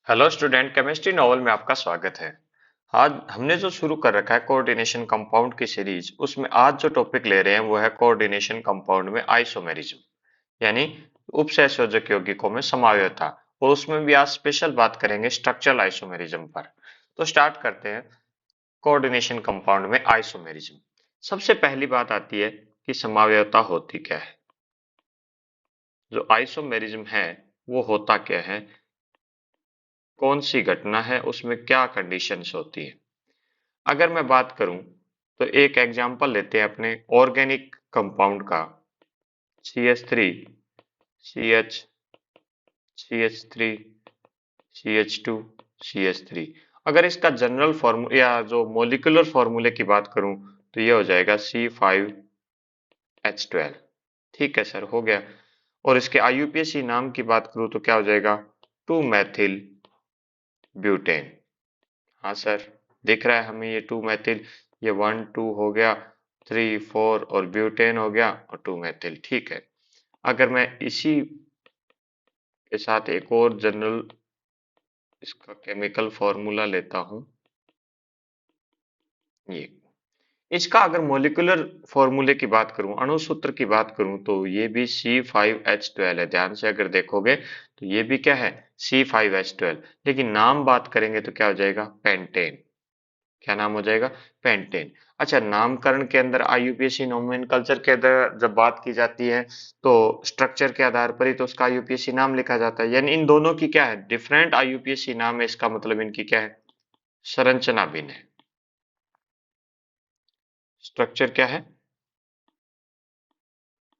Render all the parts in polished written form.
Hello student, chemistry novel में आपका स्वागत है। आज हमने जो शुरू कर रखा है कोऑर्डिनेशन कंपाउंड की सीरीज, उसमें आज जो टॉपिक ले रहे हैं वो है कोऑर्डिनेशन कंपाउंड में आइसोमेरिज्म, यानी उपसहसंयोजक यौगिकों में समावयवता। और उसमें भी आज स्पेशल बात करेंगे स्ट्रक्चरल आइसोमेरिज्म पर। तो स्टार्ट करते हैं। कोऑर्डिनेशन कंपाउंड में आइसोमेरिज्म, सबसे पहली बात आती है कि समावयवता होती क्या है। जो आइसोमेरिज्म है वो होता क्या है, कौन सी घटना है, उसमें क्या कंडीशंस होती है। अगर मैं बात करूं तो एक एग्जांपल लेते हैं अपने ऑर्गेनिक कंपाउंड का, CH3 CH CH3 CH2 CH3। अगर इसका जनरल फॉर्मूला या जो मोलिकुलर फॉर्मूले की बात करूं तो ये हो जाएगा C5H12। ठीक है सर, हो गया। और इसके IUPAC नाम की बात करूं तो क्या हो जाएगा, 2 मैथिल ब्यूटेन। हाँ सर, दिख रहा है हमें ये 2 मैथिल, ये 1 2 हो गया, 3 4 और ब्यूटेन हो गया और 2 मैथिल। ठीक है। अगर मैं इसी के साथ एक और जनरल इसका केमिकल फॉर्मूला लेता हूं, ये इसका अगर मॉलिक्यूलर फॉर्मूले की बात करूं, अणु सूत्र की बात करूं, तो ये भी C5H12 है। ध्यान से अगर देखोगे तो ये भी क्या है, C5H12। लेकिन नाम बात करेंगे तो क्या हो जाएगा, पेंटेन। क्या नाम हो जाएगा, पेंटेन। अच्छा, नामकरण के अंदर IUPAC नोमेनकल्चर के अंदर जब बात की जाती है तो स्ट्रक्चर के आधार पर ही तो उसका IUPAC नाम लिखा जाता है। यानी इन दोनों की क्या है, डिफरेंट IUPAC नाम है। इसका मतलब इनकी क्या है, संरचना भिन्न है। स्ट्रक्चर क्या है,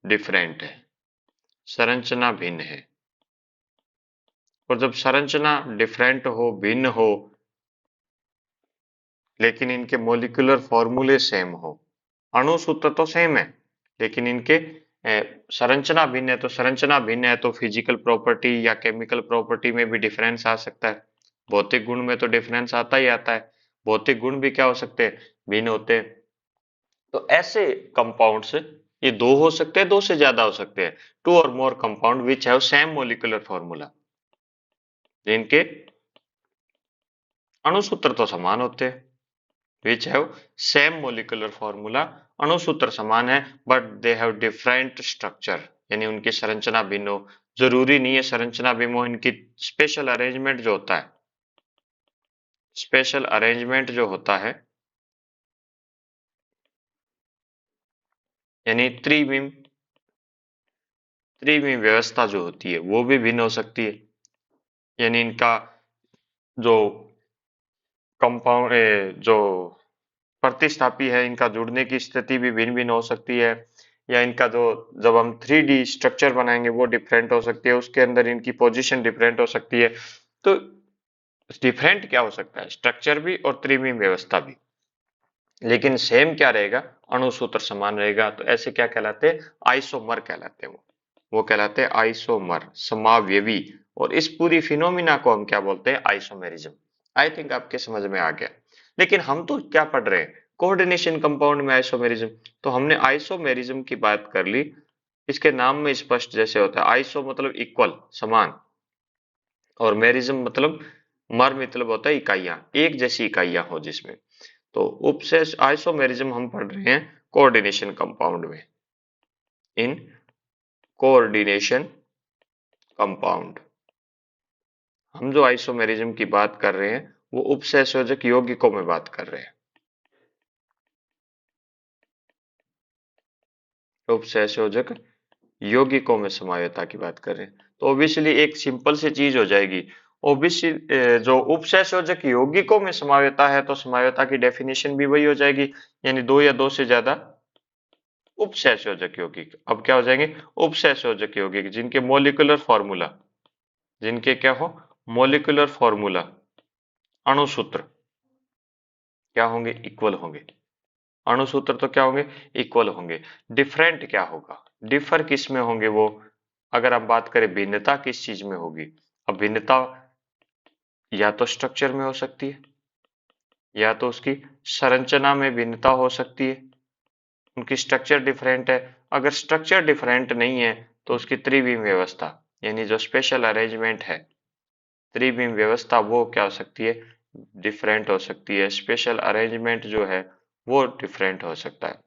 डिफरेंट है, संरचना भिन्न है। और जब संरचना डिफरेंट हो, भिन्न हो, लेकिन इनके मोलिकुलर फॉर्मूले सेम हो, अणु सूत्र तो सेम है लेकिन इनके संरचना भिन्न है, तो संरचना भिन्न है तो फिजिकल प्रॉपर्टी या केमिकल प्रॉपर्टी में भी डिफरेंस आ सकता है। भौतिक गुण में तो डिफरेंस आता ही आता है। भौतिक गुण भी क्या हो सकते हैं, भिन्न होते हैं। तो ऐसे कंपाउंड्स, ये दो हो सकते हैं, दो से ज्यादा हो सकते हैं। Two or more compound which have same molecular formula, जिनके अणु सूत्र तो समान होते हैं। Which have same molecular formula, अणु सूत्र समान है but they have different structure, यानी उनकी संरचना भिन्न हो। जरूरी नहीं है संरचना भिन्न हो, इनकी स्पेशल अरेंजमेंट जो होता है, स्पेशल अरेंजमेंट जो होता है, यानी त्रिविम व्यवस्था जो होती है वो भी भिन्न हो सकती है। यानी इनका जो कंपाउंड, जो प्रतिस्थापी है, इनका जुड़ने की स्थिति भी भिन्न भिन्न हो सकती है। या इनका जो, जब हम 3D स्ट्रक्चर बनाएंगे वो डिफरेंट हो सकती है, उसके अंदर इनकी पोजीशन डिफरेंट हो सकती है। तो डिफरेंट क्या हो सकता है, स्ट्रक्चर भी और त्रिविम व्यवस्था भी, लेकिन सेम क्या रहेगा, अणु सूत्र समान रहेगा। तो ऐसे क्या कहलाते हैं, आइसोमर कहलाते हैं। वो कहलाते हैं आइसोमर, समावयवी। और इस पूरी फिनोमिना को हम क्या बोलते हैं, आइसोमेरिज्म। आई थिंक आपके समझ में आ गया। लेकिन हम तो क्या पढ़ रहे हैं, कोऑर्डिनेशन कंपाउंड में आइसोमेरिज्म। तो हमने आइसोमेरिज्म की बात कर ली। इसके नाम में स्पष्ट जैसे होता है, आइसो मतलब इक्वल, समान, और मेरिज्म मतलब, मर मतलब होता है इकाइयां, एक जैसी इकाइयां हो जिसमें। तो उपसेस आइसोमेरिज्म हम पढ़ रहे हैं कोऑर्डिनेशन कंपाउंड में, इन कोऑर्डिनेशन कंपाउंड। हम जो आइसोमेरिज्म की बात कर रहे हैं वो उपसहसंयोजक यौगिकों में बात कर रहे हैं, उपसहसंयोजक यौगिकों में समावयवता की बात कर रहे हैं। तो ऑब्वियसली एक सिंपल सी चीज हो जाएगी। ऑब्वियसली जो उपसहसंयोजक यौगिकों में समावयवता है तो समावयवता की डेफिनेशन भी वही हो जाएगी, यानी दो या दो से ज्यादा उपसहसंयोजक यौगिक। अब क्या हो जाएंगे, उपसहसंयोजक यौगिक जिनके मोलिकुलर फॉर्मूला, जिनके क्या हो, मोलिकुलर फॉर्मूला, अणु सूत्र क्या होंगे, इक्वल होंगे। अणु सूत्र तो क्या होंगे, इक्वल होंगे। डिफरेंट क्या होगा, डिफर किस में होंगे वो, अगर आप बात करें भिन्नता किस चीज में होगी। अब भिन्नता या तो स्ट्रक्चर में हो सकती है, या तो उसकी संरचना में भिन्नता हो सकती है, उनकी स्ट्रक्चर डिफरेंट है। अगर स्ट्रक्चर डिफरेंट नहीं है तो उसकी त्रिविम व्यवस्था, यानी जो स्पेशल अरेंजमेंट है, त्रिविम व्यवस्था वो क्या हो सकती है, डिफरेंट हो सकती है। स्पेशल अरेंजमेंट जो है वो डिफरेंट हो सकता है।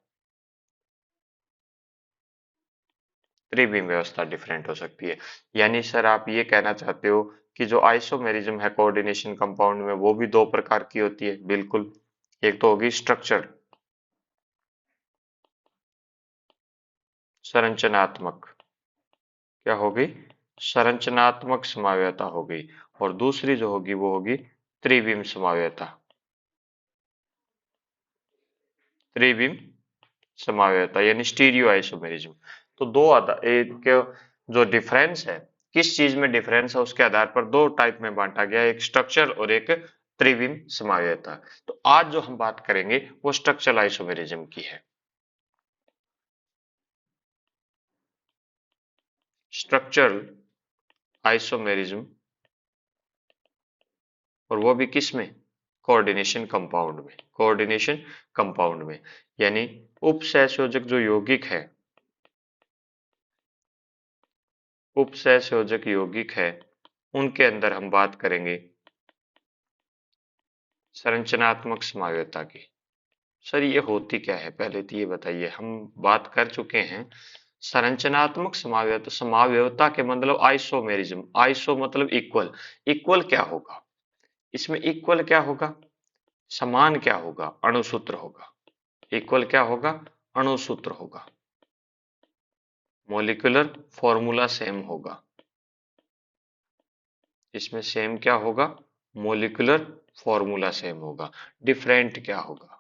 त्रिविम व्यवस्था डिफरेंट हो सकती है। यानी सर आप ये कहना चाहते हो कि जो आइसोमेरिज्म है कोऑर्डिनेशन कंपाउंड में वो भी दो प्रकार की होती है? बिल्कुल। एक तो होगी स्ट्रक्चर, संरचनात्मक, क्या होगी, संरचनात्मक समाव्यता होगी। और दूसरी जो होगी वो होगी त्रिविम समाव्यता, त्रिविम समाव्यता यानी स्टीरियो आइसोमेरिज्म। तो दो एक जो डिफरेंस है, किस चीज में डिफरेंस है उसके आधार पर दो टाइप में बांटा गया, एक स्ट्रक्चर और एक त्रिविम समाव्यता। तो आज जो हम बात करेंगे वो स्ट्रक्चरल आइसोमेरिज्म की है। स्ट्रक्चरल आइसोमेरिज्म, और वो भी किस में, कोऑर्डिनेशन कंपाउंड में, कोऑर्डिनेशन कंपाउंड में। यानी उपसहसंयोजक जो यौगिक है, उपसहसंयोजक यौगिक है, उनके अंदर हम बात करेंगे संरचनात्मक समाव्यता की। सर ये होती क्या है, पहले तो ये बताइए। हम बात कर चुके हैं संरचनात्मक समाव्यता, समाव्यता के मतलब आइसोमेरिज्म, आइसो मतलब इक्वल, इक्वल क्या होगा इसमें, इक्वल क्या होगा, समान क्या होगा, अणुसूत्र होगा। इक्वल क्या होगा, अणुसूत्र होगा। मॉलिक्यूलर फॉर्मूला सेम होगा, इसमें सेम क्या होगा, मॉलिक्यूलर फॉर्मूला सेम होगा। डिफरेंट क्या होगा,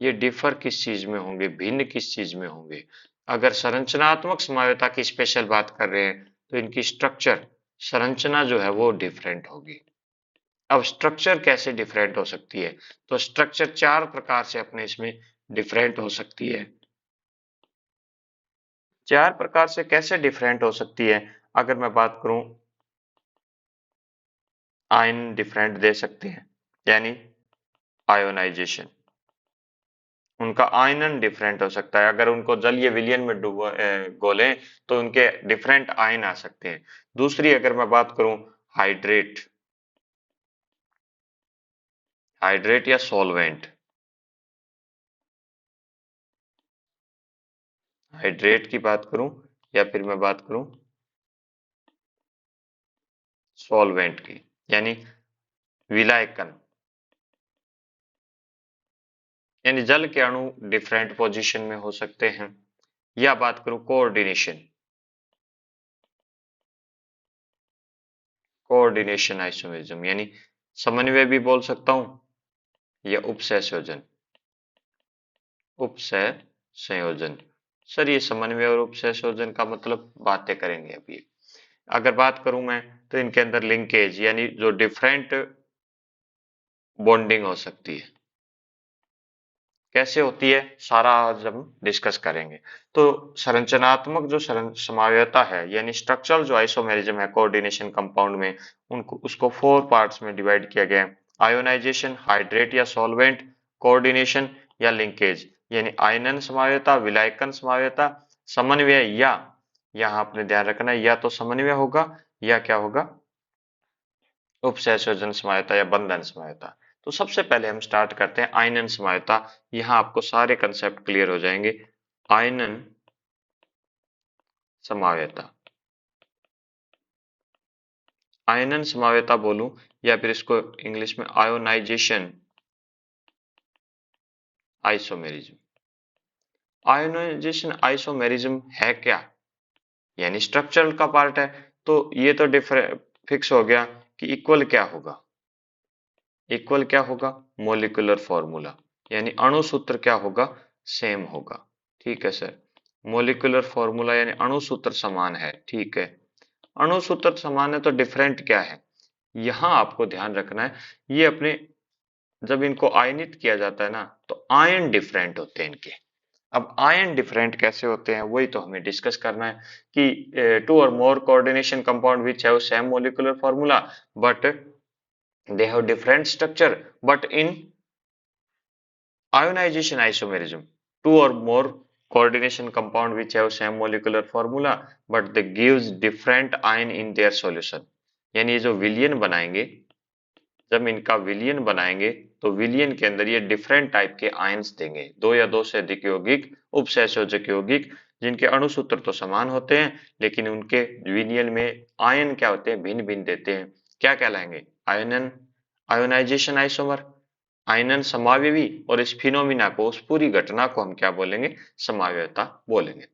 ये डिफर किस चीज में होंगे, भिन्न किस चीज में होंगे। अगर संरचनात्मक समाव्यता की स्पेशल बात कर रहे हैं तो इनकी स्ट्रक्चर, संरचना जो है वो डिफरेंट होगी। अब स्ट्रक्चर कैसे डिफरेंट हो सकती है, तो स्ट्रक्चर चार प्रकार से अपने इसमें डिफरेंट हो सकती है। चार प्रकार से कैसे डिफरेंट हो सकती है, अगर मैं बात करूं, आयन डिफरेंट दे सकते हैं, यानी आयोनाइजेशन, उनका आयनन डिफरेंट हो सकता है। अगर उनको जलीय विलयन में घोलें तो उनके डिफरेंट आयन आ सकते हैं। दूसरी अगर मैं बात करूं, हाइड्रेट, हाइड्रेट या सॉल्वेंट, हाइड्रेट की बात करूं या फिर मैं बात करूं सॉल्वेंट की, यानी विलायकन, यानी जल के अणु डिफरेंट पोजीशन में हो सकते हैं। या बात करूं कोऑर्डिनेशन, कोऑर्डिनेशन आइसोमेरिज्म, यानी समन्वय भी बोल सकता हूं, या उपसय संयोजन, उपसय संयोजन। सर ये समन्वय और उपसय संयोजन का मतलब बातें करेंगे अभी। अगर बात करूं मैं तो इनके अंदर लिंकेज, यानी जो डिफरेंट बॉन्डिंग हो सकती है, कैसे होती है सारा आज हम डिस्कस करेंगे। तो संरचनात्मक जो समाव्यता है, यानी स्ट्रक्चरल जो आइसोमेरिज्म है कोऑर्डिनेशन कंपाउंड में, उनको उसको फोर पार्ट्स में डिवाइड किया गया है। आयोनाइजेशन, हाइड्रेट या सॉल्वेंट, कोऑर्डिनेशन या लिंकेज, यानी आयनन समाव्यता, विलायकन समाव्यता, समन्वय, या यहाँ आपने ध्यान रखना है या तो समन्वय होगा या क्या होगा, उपसंयोजन समायता या बंधन समायता। तो सबसे पहले हम स्टार्ट करते हैं आयनन समायता। यहां आपको सारे कंसेप्ट क्लियर हो जाएंगे। आयनन समावेता, आयनन समावेता बोलूं या फिर इसको इंग्लिश में आयोनाइजेशन आइसोमेरिज्म। आयोनाइजेशन आइसोमेरिज्म है क्या, यानी स्ट्रक्चरल का पार्ट है। तो ये तो डिफरेंट फिक्स हो गया कि इक्वल क्या होगा, इक्वल क्या होगा, मोलिकुलर फॉर्मूला, यानी अणु सूत्र क्या होगा, सेम होगा। ठीक है सर, मोलिकुलर फॉर्मूला यानी अणु सूत्र समान है। ठीक है, अणु सूत्र समान है तो डिफरेंट क्या है, यहां आपको ध्यान रखना है। ये अपने जब इनको आयनित किया जाता है ना तो आयन डिफरेंट होते हैं इनके। अब आयन डिफरेंट कैसे होते हैं वही तो हमें डिस्कस करना है कि two or more coordination compound which have same molecular formula but they have different structure, but in ionization isomerism, two or more coordination compound which have same molecular formula but they gives different ion in their solution. यानी ये जो विलियन बनाएंगे, जब इनका विलियन बनाएंगे तो विलियन के अंदर ये डिफरेंट टाइप के आयंस देंगे, दो या दो से अधिक यौगिक, उपसहसंयोजक यौगिक, जिनके अणु सूत्र तो समान होते हैं लेकिन उनके विलियन में आयन क्या होते हैं, भिन्न भिन्न देते हैं। क्या कहलाएंगे? आयनन, आयोनाइजेशन आइसोमर, आयनन समावयवी। और इस फिनोमिना को, उस पूरी घटना को हम क्या बोलेंगे? समावयवता बोलेंगे।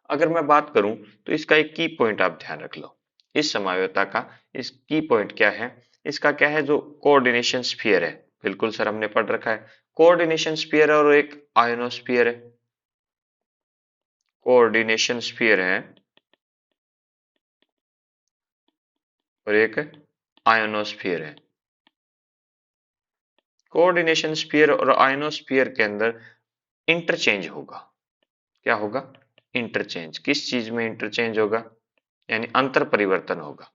अगर मैं बात करूं तो इसका एक की पॉइंट आप ध्यान रख लो, इस समावयवता का इस की पॉइंट क्या है? इसका क्या है? जो कोऑर्डिनेशन स्फीयर है, बिल्कुल सर हमने पढ़ रखा है, कोऑर्डिनेशन स्फीयर है और एक आयोनोस्फीयर है। कोऑर्डिनेशन स्फीयर है और एक आयोनोस्फीयर है। कोऑर्डिनेशन स्फीयर और आयोनोस्फीयर के अंदर इंटरचेंज होगा। क्या होगा? इंटरचेंज। किस चीज में इंटरचेंज होगा? यानी अंतर परिवर्तन होगा।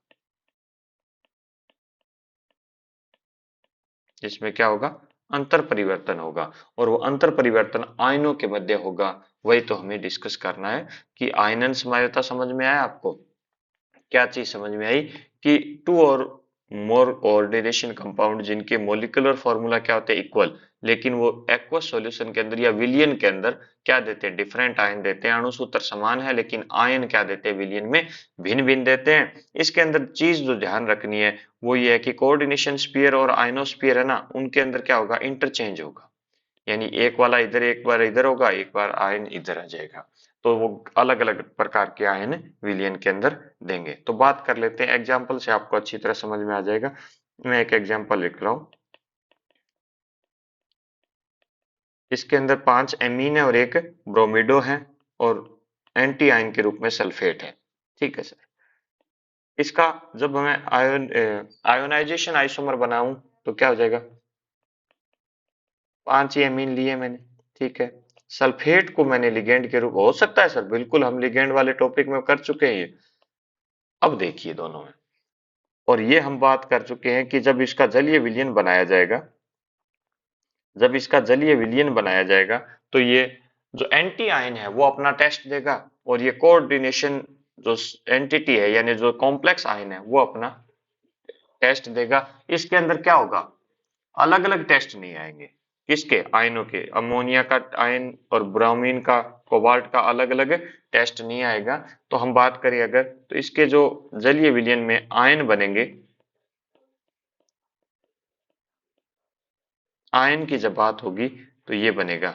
जिसमें क्या होगा? अंतर परिवर्तन होगा। और वो अंतर परिवर्तन आयनों के मध्य होगा। वही तो हमें डिस्कस करना है कि आयनन समायोजकता समझ में आया आपको? क्या चीज समझ में आई? कि two or more coordination compound जिनके मोलिकुलर फॉर्मूला क्या होते हैं? इक्वल, लेकिन वो एक्वस सॉल्यूशन के अंदर या विलियन के अंदर क्या देते हैं? डिफरेंट आयन देते हैं। अणु सूत्र समान है लेकिन आयन क्या देते हैं? विलियन में भिन्न भिन्न देते हैं। इसके अंदर चीज जो ध्यान रखनी है वो ये है कि कोऑर्डिनेशन स्फीयर और आयनोस्फीयर है ना, उनके अंदर क्या होगा? इंटरचेंज होगा। यानी एक वाला इधर, एक बार इधर होगा, एक बार आयन इधर आ जाएगा। तो वो अलग अलग प्रकार के आयन विलियन के अंदर देंगे। तो बात कर लेते हैं एग्जाम्पल से, आपको अच्छी तरह समझ में आ जाएगा। मैं एक एग्जाम्पल लिख रहा हूं। इसके अंदर 5 एमीन है और एक ब्रोमिडो है और एंटी आयन के रूप में सल्फेट है। ठीक है सर। इसका जब हमें आयोनाइजेशन आइसोमर बनाऊं तो क्या हो जाएगा? 5 ही एमीन लिए मैंने। ठीक है। सल्फेट को मैंने लिगेंड के रूप, हो सकता है सर, बिल्कुल हम लिगेंड वाले टॉपिक में कर चुके हैं ये। अब देखिए दोनों में, और ये हम बात कर चुके हैं कि जब इसका जलीय विलयन बनाया जाएगा, जब इसका जलीय विलयन बनाया जाएगा तो ये जो एंटी आयन है वो अपना टेस्ट देगा और ये कोऑर्डिनेशन जो एंटिटी है यानी जो कॉम्प्लेक्स आयन है वो अपना टेस्ट देगा। इसके अंदर क्या होगा? अलग अलग टेस्ट नहीं आएंगे। किसके? आयनों के। अमोनिया का आयन और ब्रोमीन का, कोबाल्ट का अलग अलग टेस्ट नहीं आएगा। तो हम बात करें अगर, तो इसके जो जलीय विलयन में आयन बनेंगे, आयन की जब बात होगी तो ये बनेगा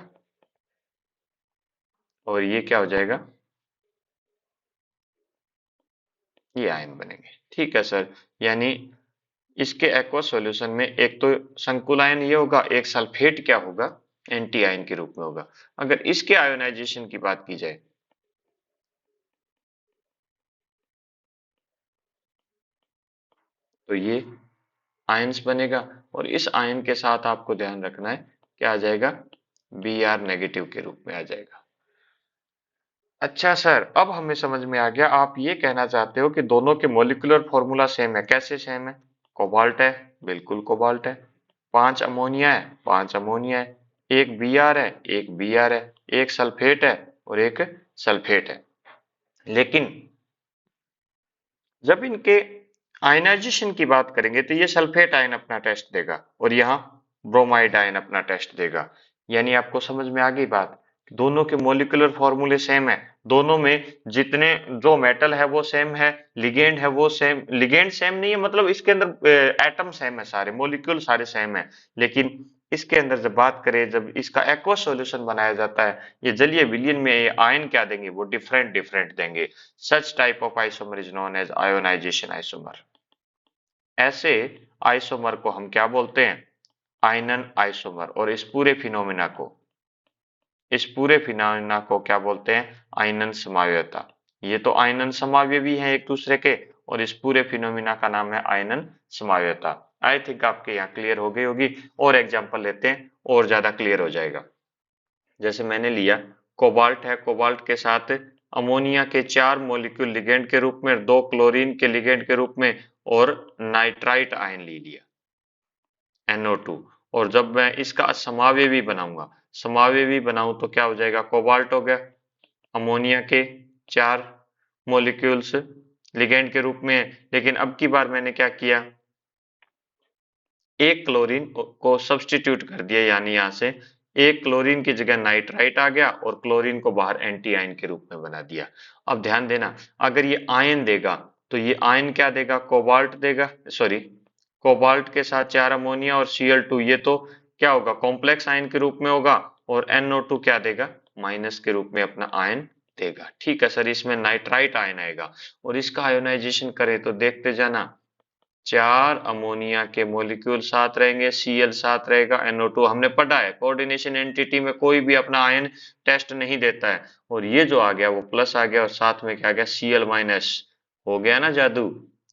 और ये क्या हो जाएगा? ये आयन बनेंगे। ठीक है सर। यानी इसके एक्वस सॉल्यूशन में एक तो संकुल आयन ये होगा, एक सल्फेट क्या होगा? एंटी आयन के रूप में होगा। अगर इसके आयोनाइजेशन की बात की जाए तो ये आयंस बनेगा और इस आयन के साथ आपको ध्यान रखना है क्या आ जाएगा? बी आर नेगेटिव के रूप में आ जाएगा। अच्छा सर, अब हमें समझ में आ गया, आप ये कहना चाहते हो कि दोनों के मॉलिक्यूलर फॉर्मूला सेम है। कैसे सेम है? कोबाल्ट है, बिल्कुल कोबाल्ट है। 5 अमोनिया है, 5 अमोनिया है। एक बी आर है, एक बी आर है। एक सल्फेट है और एक सल्फेट है। लेकिन जब इनके आयनाइजेशन की बात करेंगे तो ये सल्फेट आयन अपना टेस्ट देगा और यहाँ ब्रोमाइड आयन अपना टेस्ट देगा। यानी आपको समझ में आ गई बात? दोनों के मॉलिक्यूलर फॉर्मूले सेम है, दोनों में जितने जो मेटल है वो सेम है, लिगेंड है वो सेम, लिगेंड सेम नहीं है मतलब इसके अंदर एटम सेम है, सारे मॉलिक्यूल सारे सेम है। लेकिन इसके अंदर जब बात करें, जब इसका एक्वस सॉल्यूशन बनाया जाता है, ये जलीय विलयन में ये आयन क्या देंगे? वो डिफरेंट डिफरेंट देंगे। Such type of isomer is known as ionization isomer. ऐसे आइसोमर को हम क्या बोलते हैं? आयनन आइसोमर। और इस पूरे फिनोमिना को क्या बोलते हैं? आयनन समावयवता। ये तो आयनन समावयवी हैं एक दूसरे के, और इस पूरे फिनोमिना का नाम है आयनन समावयवता। आई थिंक आपके यहाँ क्लियर हो गई होगी। और एग्जांपल लेते हैं और ज्यादा क्लियर हो जाएगा। जैसे मैंने लिया कोबाल्ट है, कोबाल्ट के साथ अमोनिया के 4 मॉलिक्यूल लिगेंड के रूप में, 2 क्लोरीन के लिगेंड के रूप में और नाइट्राइट आयन ले लिया NO2। और जब मैं इसका समावयवी बनाऊंगा, समावयवी बनाऊं तो क्या हो जाएगा? कोबाल्ट हो गया, अमोनिया के 4 मॉलिक्यूल्स लिगेंड के रूप में है, लेकिन अब की बार मैंने क्या किया, एक क्लोरीन को सब्स्टिट्यूट कर दिया, यानी यहां से एक क्लोरीन की जगह नाइट्राइट आ गया और क्लोरीन को बाहर एंटी आयन के रूप में बना दिया। अब ध्यान देना, अगर ये आयन देगा तो ये आयन क्या देगा, कोबाल्ट देगा, सॉरी कोबाल्ट के साथ 4 अमोनिया और Cl2, ये तो क्या होगा, कॉम्प्लेक्स आयन के रूप में होगा, और NO2 क्या देगा, माइनस के रूप में अपना आयन देगा। ठीक है सर, इसमें नाइट्राइट आयन आएगा और इसका आयोनाइजेशन करें तो देखते जाना, 4 अमोनिया के मॉलिक्यूल साथ रहेंगे, Cl साथ रहेगा, NO2 हमने पढ़ा है कोऑर्डिनेशन एंटिटी में कोई भी अपना आयन टेस्ट नहीं देता है, और ये जो आ गया वो प्लस आ गया और साथ में क्या आ गया, Cl माइनस, हो गया ना जादू।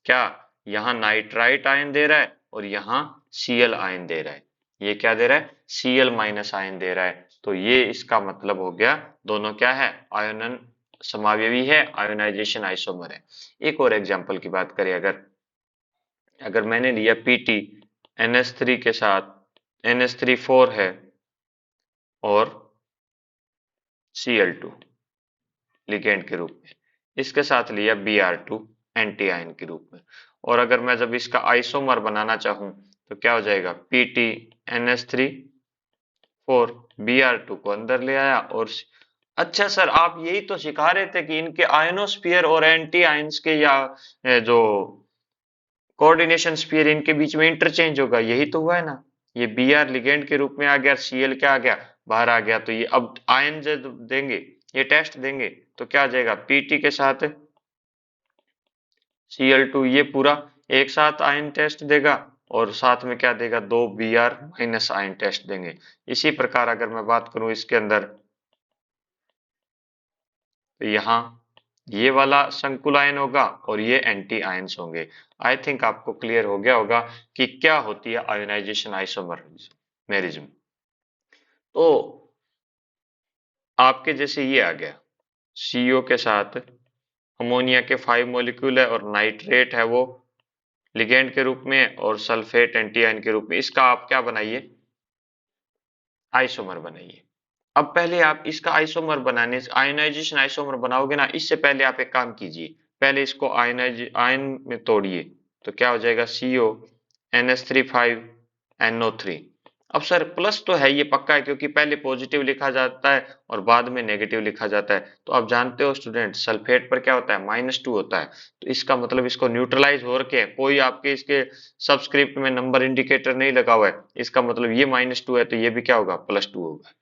क्या, यहाँ नाइट्राइट आयन दे रहा है और यहाँ Cl आयन दे रहा है, ये क्या दे रहा है, Cl माइनस आयन दे रहा है, तो ये इसका मतलब हो गया दोनों क्या है, आयनन समावयवी है, आयोनाइजेशन आइसोमर है। एक और एग्जांपल की बात करें, अगर अगर मैंने लिया पीटी NH3 के साथ NH3 4 है और Cl2 लिगेंड के रूप में, इसके साथ लिया Br2 एंटी आयन के रूप में, और अगर मैं जब इसका आइसोमर बनाना चाहूं तो क्या हो जाएगा, पीटी NH3 4 Br2 को अंदर ले आया और अच्छा सर, आप यही तो सिखा रहे थे कि इनके आयनोस्फीयर और एंटी आयंस के या जो कोऑर्डिनेशन स्फीयर इनके बीच में इंटरचेंज होगा, यही तो हुआ है ना। ये Br लिगेंड के रूप में आ गया, Cl क्या आ गया, बाहर आ गया, तो ये अब आयन जब देंगे, ये टेस्ट देंगे तो क्या आ जाएगा, Pt के साथ Cl2, ये पूरा एक साथ आयन टेस्ट देगा और साथ में क्या देगा, 2 Br माइनस आयन टेस्ट देंगे। इसी प्रकार अगर मैं बात करूं इसके अंदर, तो यहाँ ये वाला संकुल आयन होगा और ये एंटी आयंस होंगे। आई थिंक आपको क्लियर हो गया होगा कि क्या होती है आयोनाइजेशन आइसोमरिज्म। तो आपके जैसे ये आ गया, CO के साथ अमोनिया के 5 मॉलिक्यूल है और नाइट्रेट है वो लिगेंड के रूप में और सल्फेट एंटी आयन के रूप में, इसका आप क्या बनाइए, आइसोमर बनाइए। अब पहले आप इसका आइसोमर बनाने, आयोनाइजेशन आइसोमर बनाओगे ना, इससे पहले आप एक काम कीजिए, पहले इसको आयन में तोड़िए, तो क्या हो जाएगा, CO NH3 5NO3। अब सर प्लस तो है, ये पक्का है क्योंकि पहले पॉजिटिव लिखा जाता है और बाद में नेगेटिव लिखा जाता है, तो आप जानते हो स्टूडेंट, सल्फेट पर क्या होता है, -2 होता है, तो इसका मतलब इसको न्यूट्रलाइज हो रखे, कोई आपके इसके सबस्क्रिप्ट में नंबर इंडिकेटर नहीं लगा हुआ है, इसका मतलब ये -2 है तो ये भी क्या होगा, +2 होगा।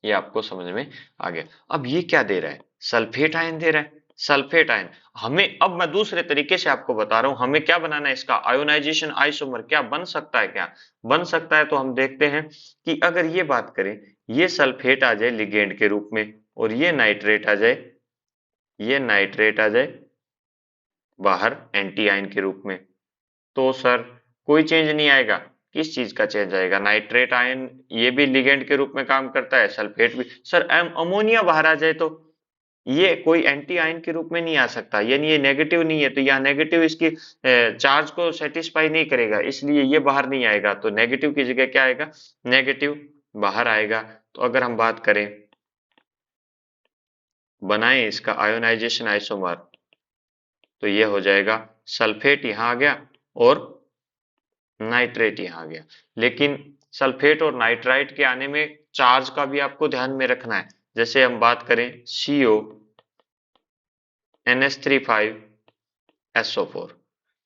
ये आपको समझ में आ गया। अब ये क्या दे रहा है, सल्फेट आयन दे रहा है, सल्फेट आयन। हमें अब मैं दूसरे तरीके से आपको बता रहा हूं, हमें क्या बनाना है, इसका आयोनाइजेशन आइसोमर क्या बन सकता है, क्या बन सकता है, तो हम देखते हैं कि अगर ये बात करें, ये सल्फेट आ जाए लिगेंड के रूप में और ये नाइट्रेट आ जाए, ये नाइट्रेट आ जाए बाहर एंटी आयन के रूप में, तो सर कोई चेंज नहीं आएगा। किस चीज का चेंज आएगा, नाइट्रेट आयन ये भी लिगेंड के रूप में काम करता है, सल्फेट भी। सर अमोनिया बाहर आ जाए तो ये कोई एंटी आयन के रूप में नहीं आ सकता, यानी ये नेगेटिव नहीं है, तो यहाँ नेगेटिव इसकी चार्ज को सेटिस्फाई नहीं करेगा, इसलिए ये बाहर नहीं आएगा, तो नेगेटिव की जगह क्या आएगा, नेगेटिव बाहर आएगा। तो अगर हम बात करें, बनाएं इसका आयोनाइजेशन आइसोमर, तो ये हो जाएगा, सल्फेट यहाँ आ गया और नाइट्रेट यहाँ आ गया, लेकिन सल्फेट और नाइट्राइट के आने में चार्ज का भी आपको ध्यान में रखना है। जैसे हम बात करें CO NH3 5SO4,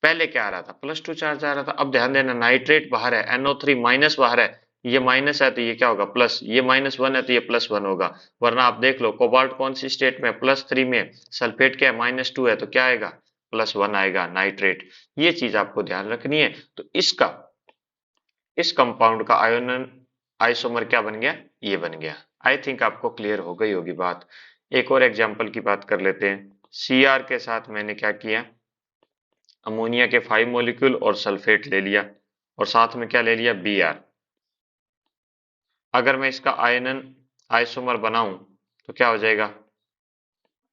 पहले क्या आ रहा था, +2 चार्ज आ रहा था, अब ध्यान देना नाइट्रेट बाहर है, NO3 माइनस बाहर है, ये माइनस है तो ये क्या होगा, प्लस, ये -1 है तो ये +1 होगा, वरना आप देख लो कोबाल्ट कौन सी स्टेट में, +3 में, सल्फेट क्या है, -2 है तो क्या आएगा, +1 आएगा नाइट्रेट। ये चीज आपको ध्यान रखनी है। तो इसका, इस कंपाउंड का आयोनन आइसोमर क्या बन गया, ये बन गया। आई थिंक आपको क्लियर हो गई होगी बात। एक और एग्जांपल की बात कर लेते हैं, Cr के साथ मैंने क्या किया, अमोनिया के 5 मॉलिक्यूल और सल्फेट ले लिया और साथ में क्या ले लिया, Br। अगर मैं इसका आयनन आइसोमर बनाऊं तो क्या हो जाएगा,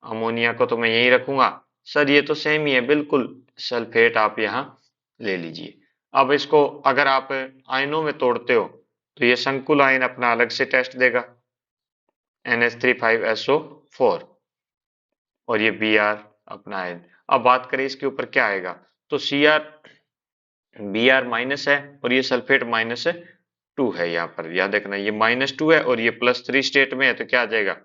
अमोनिया को तो मैं यही रखूंगा, सर ये तो सेम ही है बिल्कुल, सल्फेट आप यहाँ ले लीजिए। अब इसको अगर आप आयनों में तोड़ते हो तो ये संकुल आयन अपना अलग से टेस्ट देगा, NH3 5SO4, और ये Br अपना है। अब बात करें इसके ऊपर क्या आएगा, तो Cr Br माइनस है और ये सल्फेट माइनस 2 है। यहाँ पर याद देखना ये -2 है और ये +3 स्टेट में है, तो क्या आ जाएगा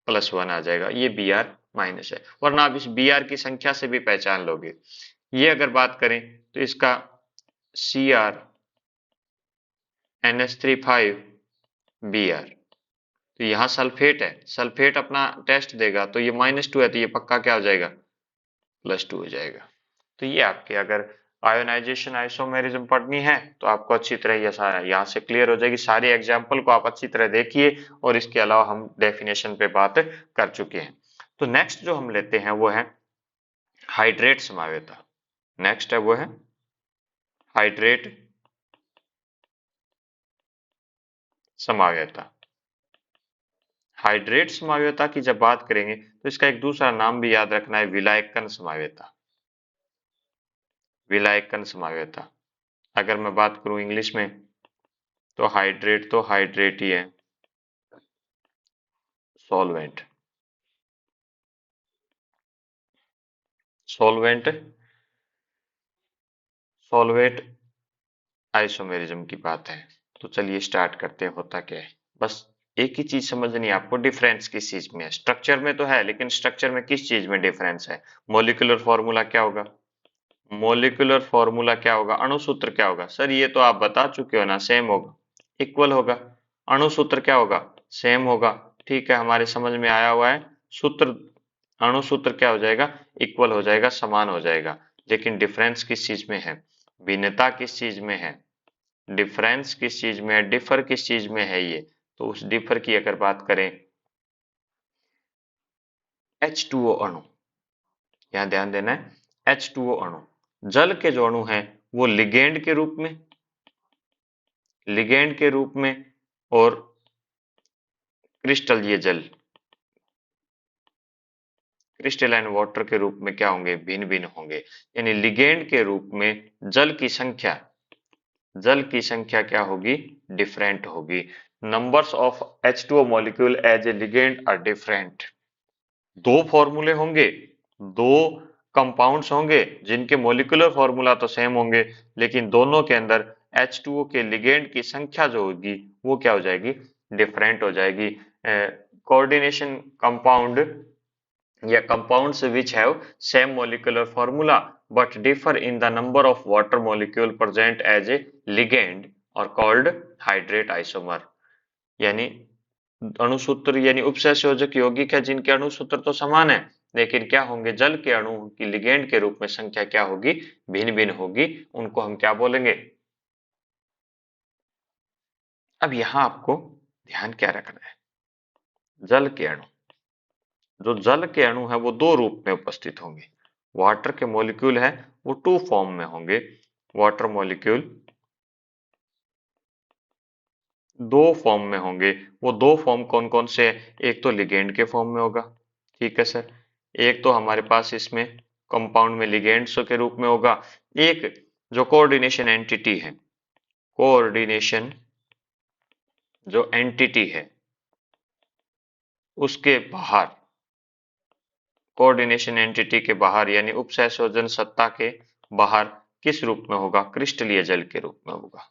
+1 आ जाएगा। ये Br माइनस है, वरना आप इस Br की संख्या से भी पहचान लोगे। ये अगर बात करें तो इसका Cr NH3 Br, तो यहाँ सल्फेट है, सल्फेट अपना टेस्ट देगा तो ये -2 है, तो ये पक्का क्या हो जाएगा +2 हो जाएगा। तो ये आपके अगर आयोनाइजेशन आइसोमेरिज्म पढ़नी है तो आपको अच्छी तरह ये सारा यहाँ से क्लियर हो जाएगी। सारे एग्जाम्पल को आप अच्छी तरह देखिए, और इसके अलावा हम डेफिनेशन पे बात कर चुके हैं। तो नेक्स्ट जो हम लेते हैं वो है हाइड्रेट समावेता। नेक्स्ट है वो है हाइड्रेट समावेता। हाइड्रेट समावेता की जब बात करेंगे तो इसका एक दूसरा नाम भी याद रखना है, विलायकन समावेता। विलायकन समावेता। अगर मैं बात करूं इंग्लिश में तो हाइड्रेट ही है, सॉल्वेंट। सॉल्वेंट सॉल्वेट आइसोमेरिज्म की बात है। तो चलिए स्टार्ट करते हैं, होता क्या है। बस एक ही चीज समझनी है आपको, डिफरेंस किस चीज में है। स्ट्रक्चर में तो है, लेकिन स्ट्रक्चर में किस चीज में डिफरेंस है। मॉलिक्यूलर फॉर्मूला क्या होगा, मॉलिक्यूलर फॉर्मूला क्या होगा, अणुसूत्र क्या होगा। सर ये तो आप बता चुके हो ना, सेम होगा, इक्वल होगा। अणुसूत्र क्या होगा, सेम होगा। ठीक है, हमारे समझ में आया हुआ है। सूत्र अणुसूत्र क्या हो जाएगा, इक्वल हो जाएगा, समान हो जाएगा। लेकिन डिफरेंस किस चीज में है, भिन्नता किस चीज में है, डिफरेंस किस चीज में है, डिफर किस चीज में है ये। तो उस डिफर की अगर बात करें, H2O अणु, यहां ध्यान देना है, H2O अणु, जल के जो अणु हैं वो लिगेंड के रूप में और क्रिस्टल, ये जल क्रिस्टलाइन वाटर के रूप में क्या होंगे, भिन्न भिन्न होंगे। यानी लिगेंड के रूप में जल की संख्या क्या होगी, डिफरेंट होगी। Numbers of H2O molecule as a ligand are different. दो फॉर्मूले होंगे, दो कंपाउंड्स होंगे जिनके मॉलिक्यूलर फॉर्मूला तो सेम होंगे, लेकिन दोनों के अंदर H2O के लिगेंड की संख्या जो होगी वो क्या हो जाएगी, डिफरेंट हो जाएगी। कोऑर्डिनेशन कंपाउंड या compounds which have same molecular formula but differ in the number of water molecule present as a ligand or called hydrate isomer। यानी अणुसूत्र यानी उपसंयोजक यौगिक है जिनके अणुसूत्र तो समान है, लेकिन क्या होंगे, जल के अणु की लिगेंड के रूप में संख्या क्या होगी, भिन्न भिन्न होगी। उनको हम क्या बोलेंगे। अब यहां आपको ध्यान क्या रखना है, जल के अणु, जो जल के अणु है वो दो रूप में उपस्थित होंगे। वाटर के मॉलिक्यूल है वो टू फॉर्म में होंगे। वाटर मॉलिक्यूल दो फॉर्म में होंगे। वो दो फॉर्म कौन कौन से हैं, एक तो लिगेंड के फॉर्म में होगा, ठीक है सर, एक तो हमारे पास इसमें कंपाउंड में लिगेंड्स के रूप में होगा। एक जो कोऑर्डिनेशन एंटिटी है, कोऑर्डिनेशन जो एंटिटी है उसके बाहर, कोऑर्डिनेशन एंटिटी के बाहर यानी उपसंयोजन सत्ता के बाहर किस रूप में होगा, क्रिस्टलीय जल के रूप में होगा।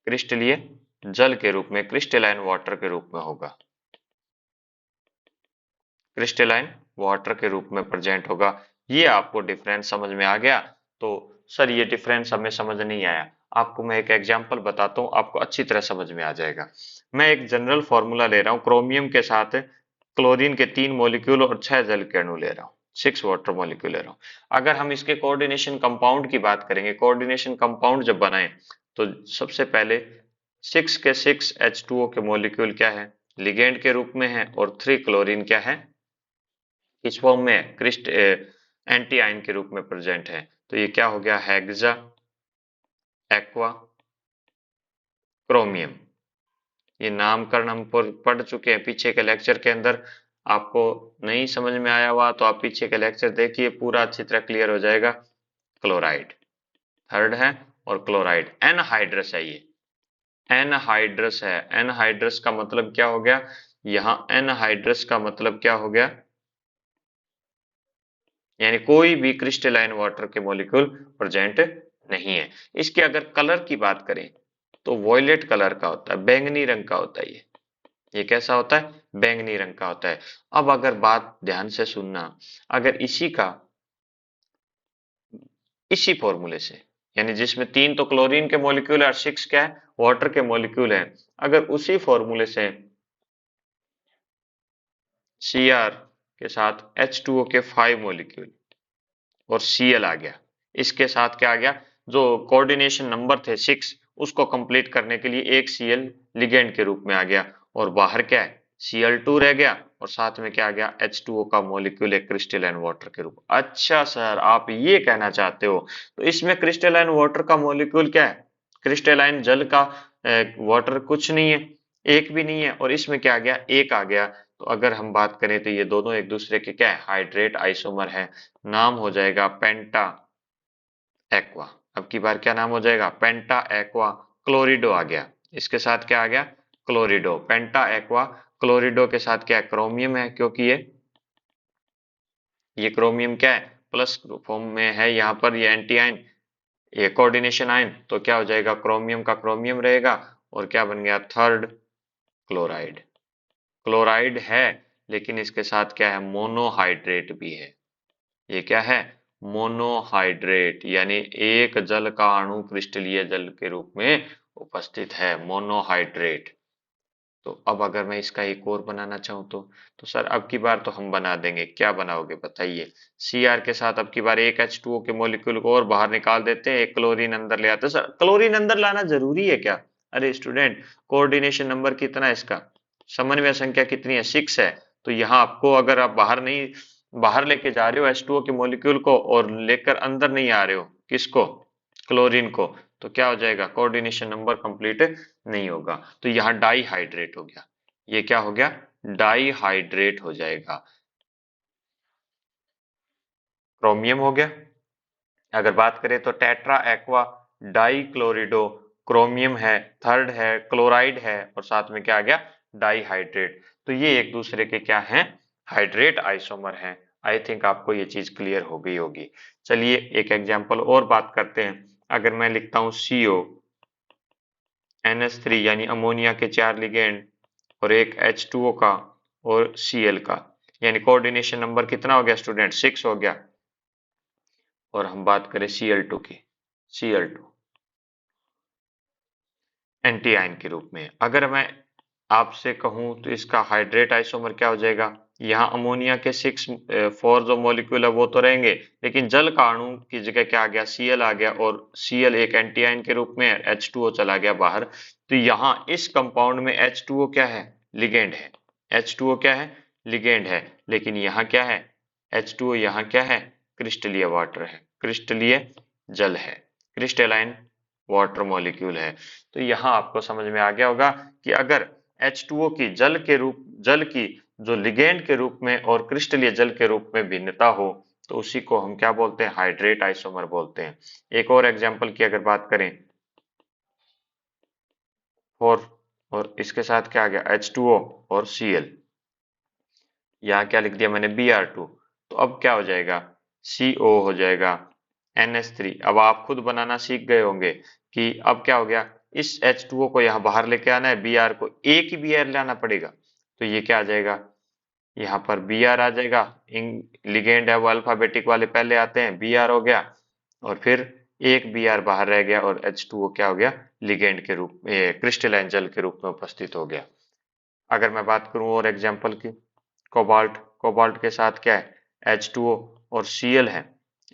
क्रिस्टलीय जल के रूप में, क्रिस्टलाइन वाटर के रूप में होगा, क्रिस्टलाइन वाटर के रूप में प्रेजेंट होगा। ये आपको डिफरेंस समझ में आ गया। तो सर ये डिफरेंस हमें समझ नहीं आया, आपको मैं एक एग्जांपल बताता हूँ, आपको अच्छी तरह समझ में आ जाएगा। मैं एक जनरल फॉर्मूला ले रहा हूँ, क्रोमियम के साथ क्लोरीन के 3 मॉलिक्यूल और 6 जल के अणु ले रहा हूँ, 6 वाटर मॉलिक्यूल ले रहा हूँ। अगर हम इसके कोऑर्डिनेशन कंपाउंड की बात करेंगे, कोऑर्डिनेशन कंपाउंड जब बनाए तो सबसे पहले 6 के 6 H2O के मॉलिक्यूल क्या है, लिगेंड के रूप में है, और 3 क्लोरीन क्या है, किस फॉर्म में, क्रिस्ट एंटी आयन के रूप में प्रेजेंट है। तो ये क्या हो गया, हेक्सा एक्वा क्रोमियम। ये नामकरण हम पढ़ चुके हैं पीछे के लेक्चर के अंदर। आपको नहीं समझ में आया हुआ तो आप पीछे के लेक्चर देखिए, पूरा अच्छी तरह क्लियर हो जाएगा। क्लोराइड थर्ड है, और क्लोराइड एनहाइड्रस है। ये एनहाइड्रस है। एनहाइड्रस का मतलब क्या हो गया, यहाँ एनहाइड्रस का मतलब क्या हो गया, यानी कोई भी क्रिस्टलाइन वाटर के मॉलिक्यूल प्रेजेंट नहीं है। इसके अगर कलर की बात करें तो वॉयलेट कलर का होता है, बैंगनी रंग का होता है ये कैसा होता है? बैंगनी रंग का होता है। अब अगर बात ध्यान से सुनना, अगर इसी फॉर्मूले से, यानी जिसमें 3 तो क्लोरीन के मॉलिक्यूल है और 6 क्या है? वाटर के मॉलिक्यूल है। अगर उसी फॉर्मूले से Cr के साथ H2O के 5 मॉलिक्यूल और Cl आ गया, इसके साथ क्या आ गया? जो कोऑर्डिनेशन नंबर थे 6, उसको कंप्लीट करने के लिए एक Cl लिगेंड के रूप में आ गया, और बाहर क्या है? Cl2 रह गया, और साथ में क्या आ गया? H2O का मॉलिक्यूल एक क्रिस्टलाइन वाटर के रूप। अच्छा सर, आप ये कहना चाहते हो, तो इसमें क्रिस्टलाइन वाटर का मॉलिक्यूल क्या है? क्रिस्टलाइन जल का वाटर कुछ नहीं है, एक भी नहीं है, और इसमें क्या आ गया? एक आ गया। तो अगर हम बात करें तो ये दोनों एक दूसरे के क्या है? हाइड्रेट आइसोमर है। नाम हो जाएगा पेंटा एक्वा। अब की बार क्या नाम हो जाएगा? पेंटा एक्वा क्लोरिडो आ गया। इसके साथ क्या आ गया? क्लोरिडो। पेंटा एक्वा क्लोरिडो के साथ क्या है? क्रोमियम है, क्योंकि ये क्रोमियम क्या है? प्लस फॉर्म में है यहाँ पर, ये एंटी आयन, ये कोऑर्डिनेशन आयन, तो क्या हो जाएगा? क्रोमियम का क्रोमियम रहेगा, और क्या बन गया? Third chloride. क्लोराइड है, लेकिन इसके साथ क्या है? मोनोहाइड्रेट भी है। ये क्या है? मोनोहाइड्रेट, यानी एक जल का अणु क्रिस्टलीय जल के रूप में उपस्थित है, मोनोहाइड्रेट। तो अब अगर मैं इसका एक और बनाना चाहूँ तो सर अब की बार तो हम बना देंगे। क्या बनाओगे बताइए? Cr के साथ अब की बार एक H2O के मॉलिक्यूल को और बाहर निकाल देते हैं, एक क्लोरीन अंदर ले आते हैं। सर क्लोरीन अंदर लाना जरूरी है क्या? अरे स्टूडेंट, कोऑर्डिनेशन नंबर कितना है इसका? समन्वय संख्या कितनी है? 6 है। तो यहाँ आपको, अगर आप बाहर लेके जा रहे हो H2O के मॉलिक्यूल को, और लेकर अंदर नहीं आ रहे हो, किसको? क्लोरीन को, तो क्या हो जाएगा? कोऑर्डिनेशन नंबर कंप्लीट नहीं होगा। तो यहाँ डाईहाइड्रेट हो गया। ये क्या हो गया? डाईहाइड्रेट हो जाएगा। क्रोमियम हो गया। अगर बात करें तो टेट्रा एक्वा डाई क्लोरिडो, क्रोमियम है, थर्ड है, क्लोराइड है, और साथ में क्या आ गया? डाईहाइड्रेट। तो ये एक दूसरे के क्या हैं? हाइड्रेट आइसोमर हैं। आई थिंक आपको ये चीज क्लियर हो गई होगी। चलिए एक एग्जांपल और बात करते हैं। अगर मैं लिखता हूँ CO NH3, यानी अमोनिया के 4 लिगेंड, और एक H2O का और Cl का, यानी कोऑर्डिनेशन नंबर कितना हो गया स्टूडेंट? 6 हो गया। और हम बात करें Cl2 की, Cl2 एंटी आयन के रूप में, अगर मैं आपसे कहूं तो इसका हाइड्रेट आइसोमर क्या हो जाएगा? यहाँ अमोनिया के 4 जो मॉलिक्यूल है वो तो रहेंगे, लेकिन जल का अणु की जगह क्या आ गया? Cl आ गया, और Cl एक एंटी आयन के रूप में, H2O चला गया बाहर। तो यहाँ इस कंपाउंड में H2O क्या है? लिगेंड है। H2O क्या है? लिगेंड है। लेकिन यहाँ क्या है? H2O यहाँ क्या है? क्रिस्टलीय वाटर है, क्रिस्टलीय जल है, क्रिस्टलाइन वाटर मॉलिक्यूल है। तो यहाँ आपको समझ में आ गया होगा कि अगर H2O की जल की जो लिगेंड के रूप में और क्रिस्टलीय जल के रूप में भिन्नता हो, तो उसी को हम क्या बोलते हैं? हाइड्रेट आइसोमर बोलते हैं। एक और एग्जांपल की अगर बात करें, और इसके साथ क्या आ गया? H2O और Cl। यहाँ क्या लिख दिया मैंने? Br2। तो अब क्या हो जाएगा? CO हो जाएगा, NH3। अब आप खुद बनाना सीख गए होंगे कि अब क्या हो गया? इस H2O को यहाँ बाहर लेके आना है, Br को एक ही Br लाना पड़ेगा। तो ये क्या आ जाएगा? यहाँ पर Br आ जाएगा। लिगेंड है वो अल्फाबेटिक वाले पहले आते हैं, Br हो गया, और फिर एक Br बाहर रह गया, और H2O क्या हो गया? लिगेंड के रूप में, क्रिस्टलाइन जल के रूप में उपस्थित हो गया। अगर मैं बात करूं और एग्जांपल की, कोबाल्ट, कोबाल्ट के साथ क्या है? H2O और Cl है।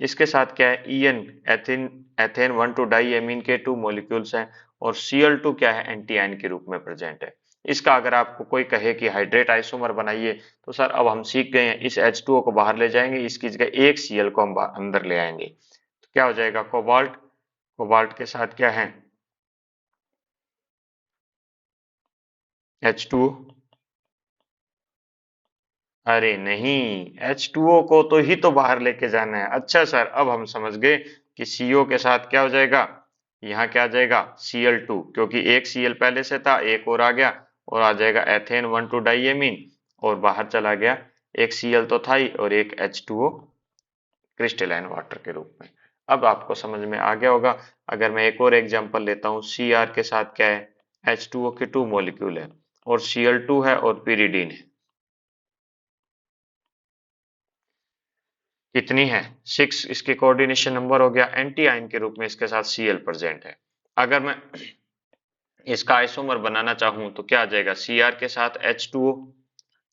इसके साथ क्या है? En, ethene, ethane 1,2 diamine के 2 मॉलिक्यूल्स हैं, और Cl2 क्या है? एंटी आयन के रूप में प्रेजेंट है। इसका अगर आपको कोई कहे कि हाइड्रेट आइसोमर बनाइए, तो सर अब हम सीख गए हैं, इस H2O को बाहर ले जाएंगे, इसकी जगह एक Cl को हम अंदर ले आएंगे, तो क्या हो जाएगा? कोबाल्ट। कोबाल्ट के साथ क्या है? H2O। अरे नहीं, H2O को तो ही तो बाहर लेके जाना है। अच्छा सर, अब हम समझ गए कि CO के साथ क्या हो जाएगा? यहाँ क्या आ जाएगा? Cl2, क्योंकि एक Cl पहले से था, एक और आ गया, और आ जाएगा एथेन 1,2 डाईएमीन, और बाहर चला गया एक Cl तो था ही, और एक H2O क्रिस्टलाइन वाटर के रूप में। अब आपको समझ में आ गया होगा। अगर मैं एक और एग्जांपल लेता हूँ, Cr के साथ क्या है, H2O के 2 मॉलिक्यूल है और Cl2 है और pyridine है। कितनी है, 6, इसके कोऑर्डिनेशन नंबर हो गया। एंटी आयन के रूप में इसके साथ Cl प्रेजेंट है। अगर मैं इसका आइसोमर बनाना चाहूं तो क्या आ जाएगा, Cr के साथ H2O।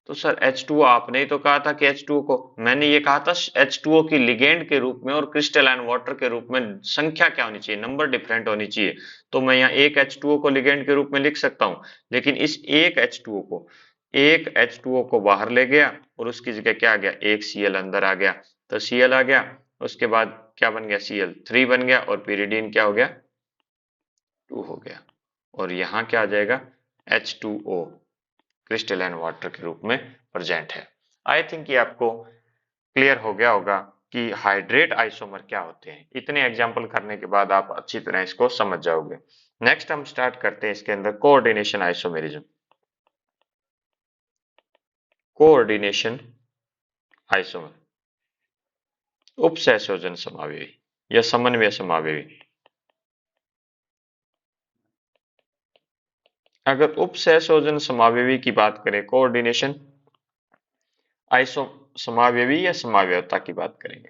तो सर H2O आपने ही तो कहा था कि H2O को, मैंने ये कहा था H2O की लिगेंड के रूप में और क्रिस्टलाइन वाटर के रूप में संख्या क्या होनी चाहिए, नंबर डिफरेंट होनी चाहिए। तो मैं यहाँ एक H2O को लिगेंड के रूप में लिख सकता हूँ, लेकिन इस एक H2O को बाहर ले गया और उसकी जगह क्या आ गया, एक Cl अंदर आ गया। तो Cl आ गया, उसके बाद क्या बन गया, Cl3 बन गया और pyridine क्या हो गया, 2 हो गया। और यहाँ क्या आ जाएगा, H2O क्रिस्टलाइन वाटर के रूप में प्रेजेंट है। आई थिंक ये आपको क्लियर हो गया होगा कि हाइड्रेट आइसोमर क्या होते हैं। इतने एग्जाम्पल करने के बाद आप अच्छी तरह इसको समझ जाओगे। नेक्स्ट हम स्टार्ट करते हैं इसके अंदर कोऑर्डिनेशन आइसोमेरिज्म। कोऑर्डिनेशन आइसोमर, उपसहसंयोजन समावेवी या समन्वय समावेवी। अगर उपसहसंयोजन समावेवी की बात करें, कोऑर्डिनेशन आइसो समावेवी या समावयवता की बात करेंगे,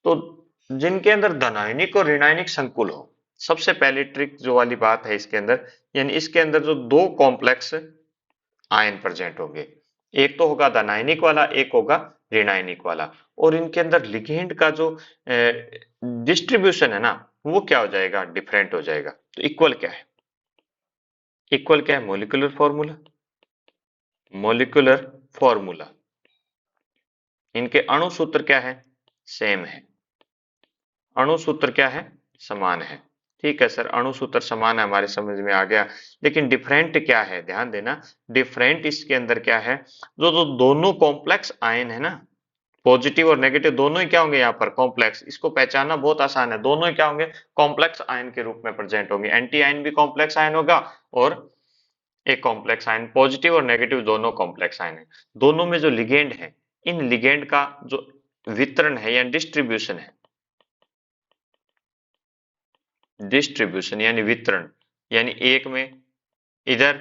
तो जिनके अंदर धनायनिक और ऋणायनिक संकुल हो। सबसे पहले ट्रिक जो वाली बात है इसके अंदर, यानी इसके अंदर जो दो कॉम्प्लेक्स आयन प्रेजेंट होंगे, एक तो होगा धनायनिक वाला, एक होगा ऋणायनिक वाला, और इनके अंदर लिगेंड का जो डिस्ट्रीब्यूशन है ना, वो क्या हो जाएगा, डिफरेंट हो जाएगा। तो इक्वल क्या है, इक्वल क्या है, मोलिकुलर फॉर्मूला, मोलिकुलर फॉर्मूला। इनके अणु सूत्र क्या है, सेम है, अणु सूत्र क्या है, समान है। ठीक है सर, अणु सूत्र समान है, हमारे समझ में आ गया। लेकिन डिफरेंट क्या है, ध्यान देना, डिफरेंट इसके अंदर क्या है, जो जो दोनों कॉम्प्लेक्स आयन है ना, पॉजिटिव और नेगेटिव दोनों ही क्या होंगे यहाँ पर कॉम्प्लेक्स। इसको पहचानना बहुत आसान है, दोनों ही क्या होंगे, कॉम्प्लेक्स आयन के रूप में प्रेजेंट होंगे। एंटी आयन भी कॉम्प्लेक्स आयन होगा और एक कॉम्प्लेक्स आयन, पॉजिटिव और नेगेटिव दोनों कॉम्प्लेक्स आयन है। दोनों में जो लिगेंड है, इन लिगेंड का जो वितरण है या डिस्ट्रीब्यूशन है, डिस्ट्रीब्यूशन यानी वितरण, यानी एक में इधर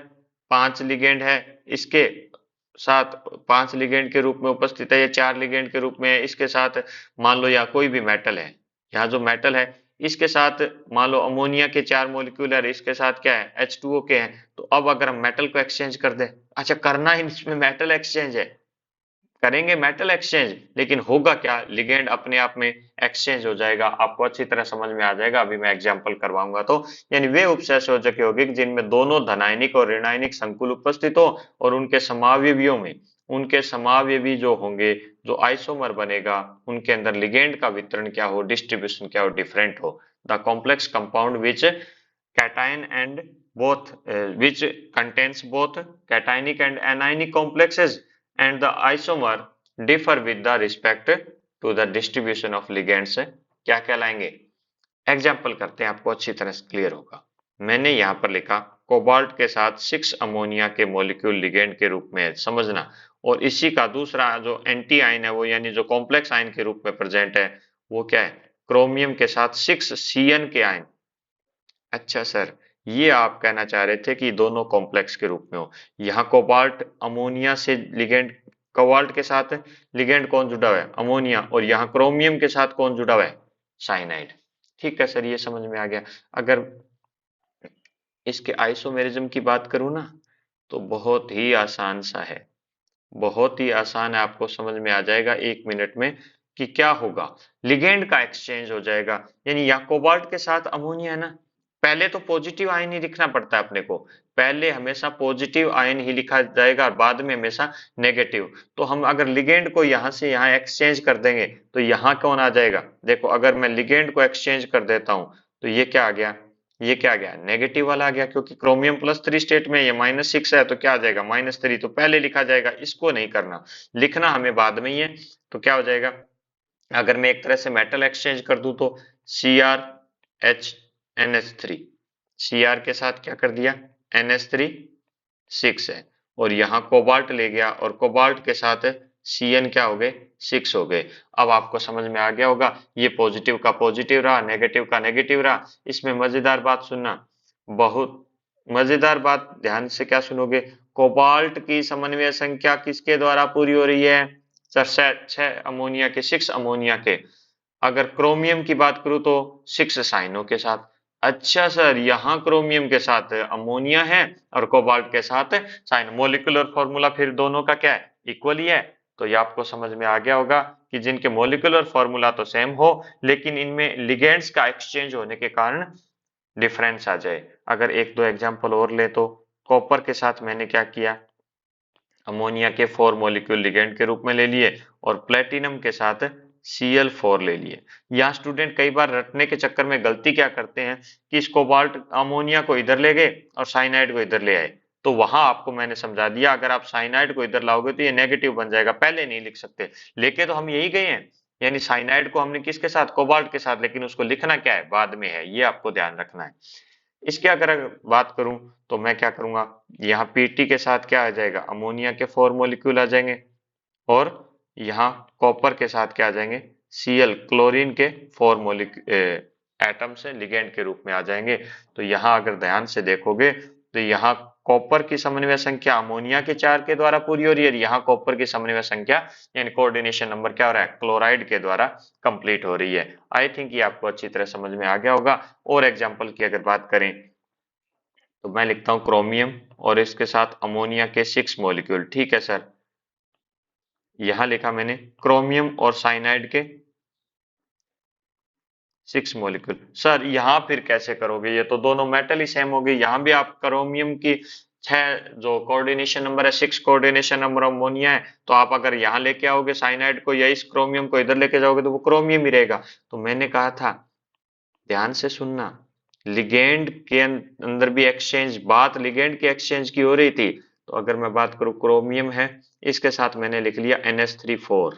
5 लिगेंड है, इसके साथ 5 लिगेंड के रूप में उपस्थित है, या 4 लिगेंड के रूप में है इसके साथ। मान लो या कोई भी मेटल है, यहाँ जो मेटल है इसके साथ मान लो अमोनिया के 4 मॉलिक्यूल है, इसके साथ क्या है, H2O के हैं। तो अब अगर हम मेटल को एक्सचेंज कर दें, अच्छा करना ही इसमें मेटल एक्सचेंज है, करेंगे मेटल एक्सचेंज, लेकिन होगा क्या, लिगेंड अपने आप में एक्सचेंज हो जाएगा। आपको अच्छी तरह समझ में आ जाएगा, अभी मैं एग्जांपल करवाऊंगा। तो यानी वे उपसहसंयोजक यौगिक जिनमें दोनों धनायनिक और ऋणायनिक संकुल उपस्थित हो और उनके समावयवियों में, उनके समावयवी जो होंगे, जो आइसोमर बनेगा, उनके अंदर लिगेंड का वितरण क्या हो, डिस्ट्रीब्यूशन क्या हो, डिफरेंट हो। The complex compound which cation and both which contains both cationic and anionic complexes and the isomer differ with the respect to the distribution of ligands, क्या कहलाएंगे। एग्जाम्पल करते हैं, आपको अच्छी तरह से क्लियर होगा। मैंने यहाँ पर लिखा कोबाल्ट के साथ 6 अमोनिया के मॉलिक्यूल लिगेंड के रूप में है, समझना। और इसी का दूसरा जो एंटी आयन है, वो यानी जो कॉम्प्लेक्स आयन के रूप में प्रेजेंट है, वो क्या है, क्रोमियम के साथ 6 CN के आयन। अच्छा सर, ये आप कहना चाह रहे थे कि दोनों कॉम्प्लेक्स के रूप में हो। यहाँ कोबाल्ट अमोनिया से लिगेंड, कोबाल्ट के साथ लिगेंड कौन जुड़ा हुआ है, अमोनिया, और यहाँ क्रोमियम के साथ कौन जुड़ा हुआ है, साइनाइड। ठीक है सर, ये समझ में आ गया। अगर इसके आइसोमेरिज्म की बात करूँ ना, तो बहुत ही आसान सा है, बहुत ही आसान है, आपको समझ में आ जाएगा 1 मिनट में कि क्या होगा। लिगेंड का एक्सचेंज हो जाएगा, यानी यहाँ कोबाल्ट के साथ अमोनिया है ना, पहले तो पॉजिटिव आयन ही लिखना पड़ता है अपने को, पहले हमेशा पॉजिटिव आयन ही लिखा जाएगा और बाद में हमेशा नेगेटिव। तो हम अगर लिगेंड को यहाँ से यहाँ एक्सचेंज कर देंगे तो यहाँ कौन आ जाएगा, देखो अगर मैं लिगेंड को एक्सचेंज कर देता हूँ तो ये क्या आ गया, ये क्या आ गया, नेगेटिव वाला आ गया, क्योंकि क्रोमियम +3 स्टेट में, ये -6 है, तो क्या आ जाएगा, -3। तो पहले लिखा जाएगा, इसको नहीं करना, लिखना हमें बाद में ही है। तो क्या हो जाएगा, अगर मैं एक तरह से मेटल एक्सचेंज कर दूं तो CrHNH3, Cr के साथ क्या कर दिया, NH3 6 है, और यहाँ कोबाल्ट ले गया और कोबाल्ट के साथ Cn क्या हो गए 6 हो गए। अब आपको समझ में आ गया होगा, ये पॉजिटिव का पॉजिटिव रहा, नेगेटिव का नेगेटिव रहा। इसमें मजेदार बात सुनना, बहुत मजेदार बात, ध्यान से क्या सुनोगे। कोबाल्ट की समन्वय संख्या किसके द्वारा पूरी हो रही है? 6 अमोनिया के, 6 अमोनिया के। अगर क्रोमियम की बात करूं तो 6 साइनों के साथ। अच्छा सर, यहाँ क्रोमियम के साथ अमोनिया है और कोबाल्ट के साथ साइन, मोलिकुलर फॉर्मूला फिर दोनों का क्या है? इक्वल ही है। तो ये आपको समझ में आ गया होगा कि जिनके मोलिकुलर फॉर्मूला तो सेम हो, लेकिन इनमें लिगेंड्स का एक्सचेंज होने के कारण डिफरेंस आ जाए। अगर एक दो एग्जांपल और ले तो कॉपर के साथ मैंने क्या किया, अमोनिया के 4 मॉलिक्यूल लिगेंड के रूप में ले लिए और प्लेटिनम के साथ Cl4 ले लिए। यहाँ स्टूडेंट कई बार रटने के चक्कर में गलती क्या करते हैं कि इस कोबाल्ट अमोनिया को इधर ले गए और साइनाइड को इधर ले आए। तो वहां आपको मैंने समझा दिया, अगर आप साइनाइड को इधर लाओगे तो ये नेगेटिव बन जाएगा, पहले नहीं लिख सकते। लेके तो हम यही गए हैं, यानी साइनाइड को हमने किसके साथ? कोबाल्ट के साथ, लेकिन उसको लिखना क्या है? बाद में है, ये आपको ध्यान रखना है। इसके अगर बात करूं तो मैं क्या करूंगा, यहाँ पीटी के साथ क्या आ जाएगा? अमोनिया के 4 मॉलिक्यूल आ जाएंगे और यहाँ कॉपर के साथ क्या आ जाएंगे? Cl, क्लोरीन के 4 मॉलिक्यूल एटम से लिगेंड के रूप में आ जाएंगे। तो यहाँ अगर ध्यान से देखोगे तो यहाँ कॉपर की समन्वय संख्या अमोनिया के 4 के द्वारा पूरी हो रही है, यहाँ कॉपर की समन्वय संख्या यानी कोऑर्डिनेशन नंबर क्या हो रहा है? क्लोराइड के द्वारा कंप्लीट हो रही है। आई थिंक ये आपको अच्छी तरह समझ में आ गया होगा। और एग्जाम्पल की अगर बात करें तो मैं लिखता हूं क्रोमियम और इसके साथ अमोनिया के 6 मॉलिक्यूल। ठीक है सर, यहां लिखा मैंने क्रोमियम और साइनाइड के 6 मॉलिक्यूल। सर यहाँ फिर कैसे करोगे? ये तो दोनों मेटल ही सेम हो गई। यहाँ भी आप क्रोमियम की 6 जो कोऑर्डिनेशन नंबर है, 6 कोऑर्डिनेशन नंबर अमोनिया है, तो आप अगर यहाँ लेके आओगे साइनाइड को या इस क्रोमियम को इधर लेके जाओगे तो वो क्रोमियम ही रहेगा। तो मैंने कहा था, ध्यान से सुनना, लिगेंड के अंदर भी एक्सचेंज, बात लिगेंड के एक्सचेंज की हो रही थी। तो अगर मैं बात करूं, क्रोमियम है, इसके साथ मैंने लिख लिया NH3 4,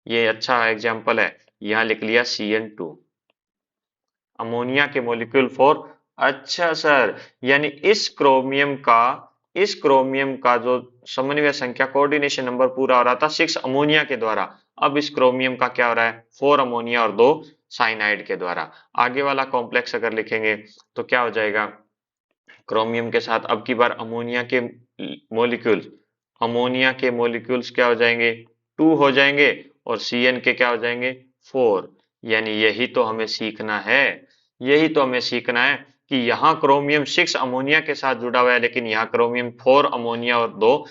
ये अच्छा एग्जांपल है। यहां लिख लिया Cn2, अमोनिया के मॉलिक्यूल 4। अच्छा सर, यानी इस क्रोमियम का जो समन्वय संख्या कोऑर्डिनेशन नंबर पूरा हो रहा था 6 अमोनिया के द्वारा, अब इस क्रोमियम का क्या हो रहा है? 4 अमोनिया और 2 साइनाइड के द्वारा। आगे वाला कॉम्प्लेक्स अगर लिखेंगे तो क्या हो जाएगा? क्रोमियम के साथ अब की बार मॉलिक्यूल अमोनिया के मॉलिक्यूल्स क्या हो जाएंगे? 2 हो जाएंगे और Cn के क्या हो जाएंगे? 4। यानी यही तो हमें सीखना है कि यहाँ क्रोमियम 6 अमोनिया के साथ जुड़ा हुआ है, लेकिन यहाँ क्रोमियम 4 अमोनिया और 2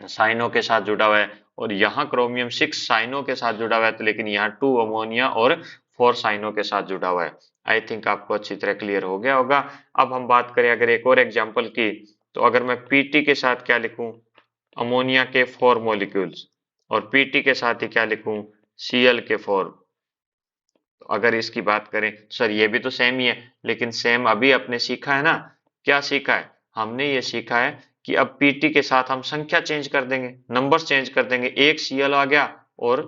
साइनों के साथ जुड़ा हुआ है, और यहाँ क्रोमियम 6 साइनों के साथ जुड़ा हुआ है, तो लेकिन यहाँ 2 अमोनिया और 4 साइनों के साथ जुड़ा हुआ है। आई थिंक आपको अच्छी तरह क्लियर हो गया होगा। अब हम बात करें अगर एक और एग्जांपल की, तो अगर मैं पीटी के साथ क्या लिखूं? अमोनिया के 4 मॉलिक्यूल्स, और पीटी के साथ ही क्या लिखूं? Cl के 4। तो अगर इसकी बात करें, सर ये भी तो सेम ही है, लेकिन सेम अभी अपने सीखा है ना। क्या सीखा है? हमने ये सीखा है कि अब पीटी के साथ हम संख्या चेंज कर देंगे, नंबर्स चेंज कर देंगे। एक Cl आ गया और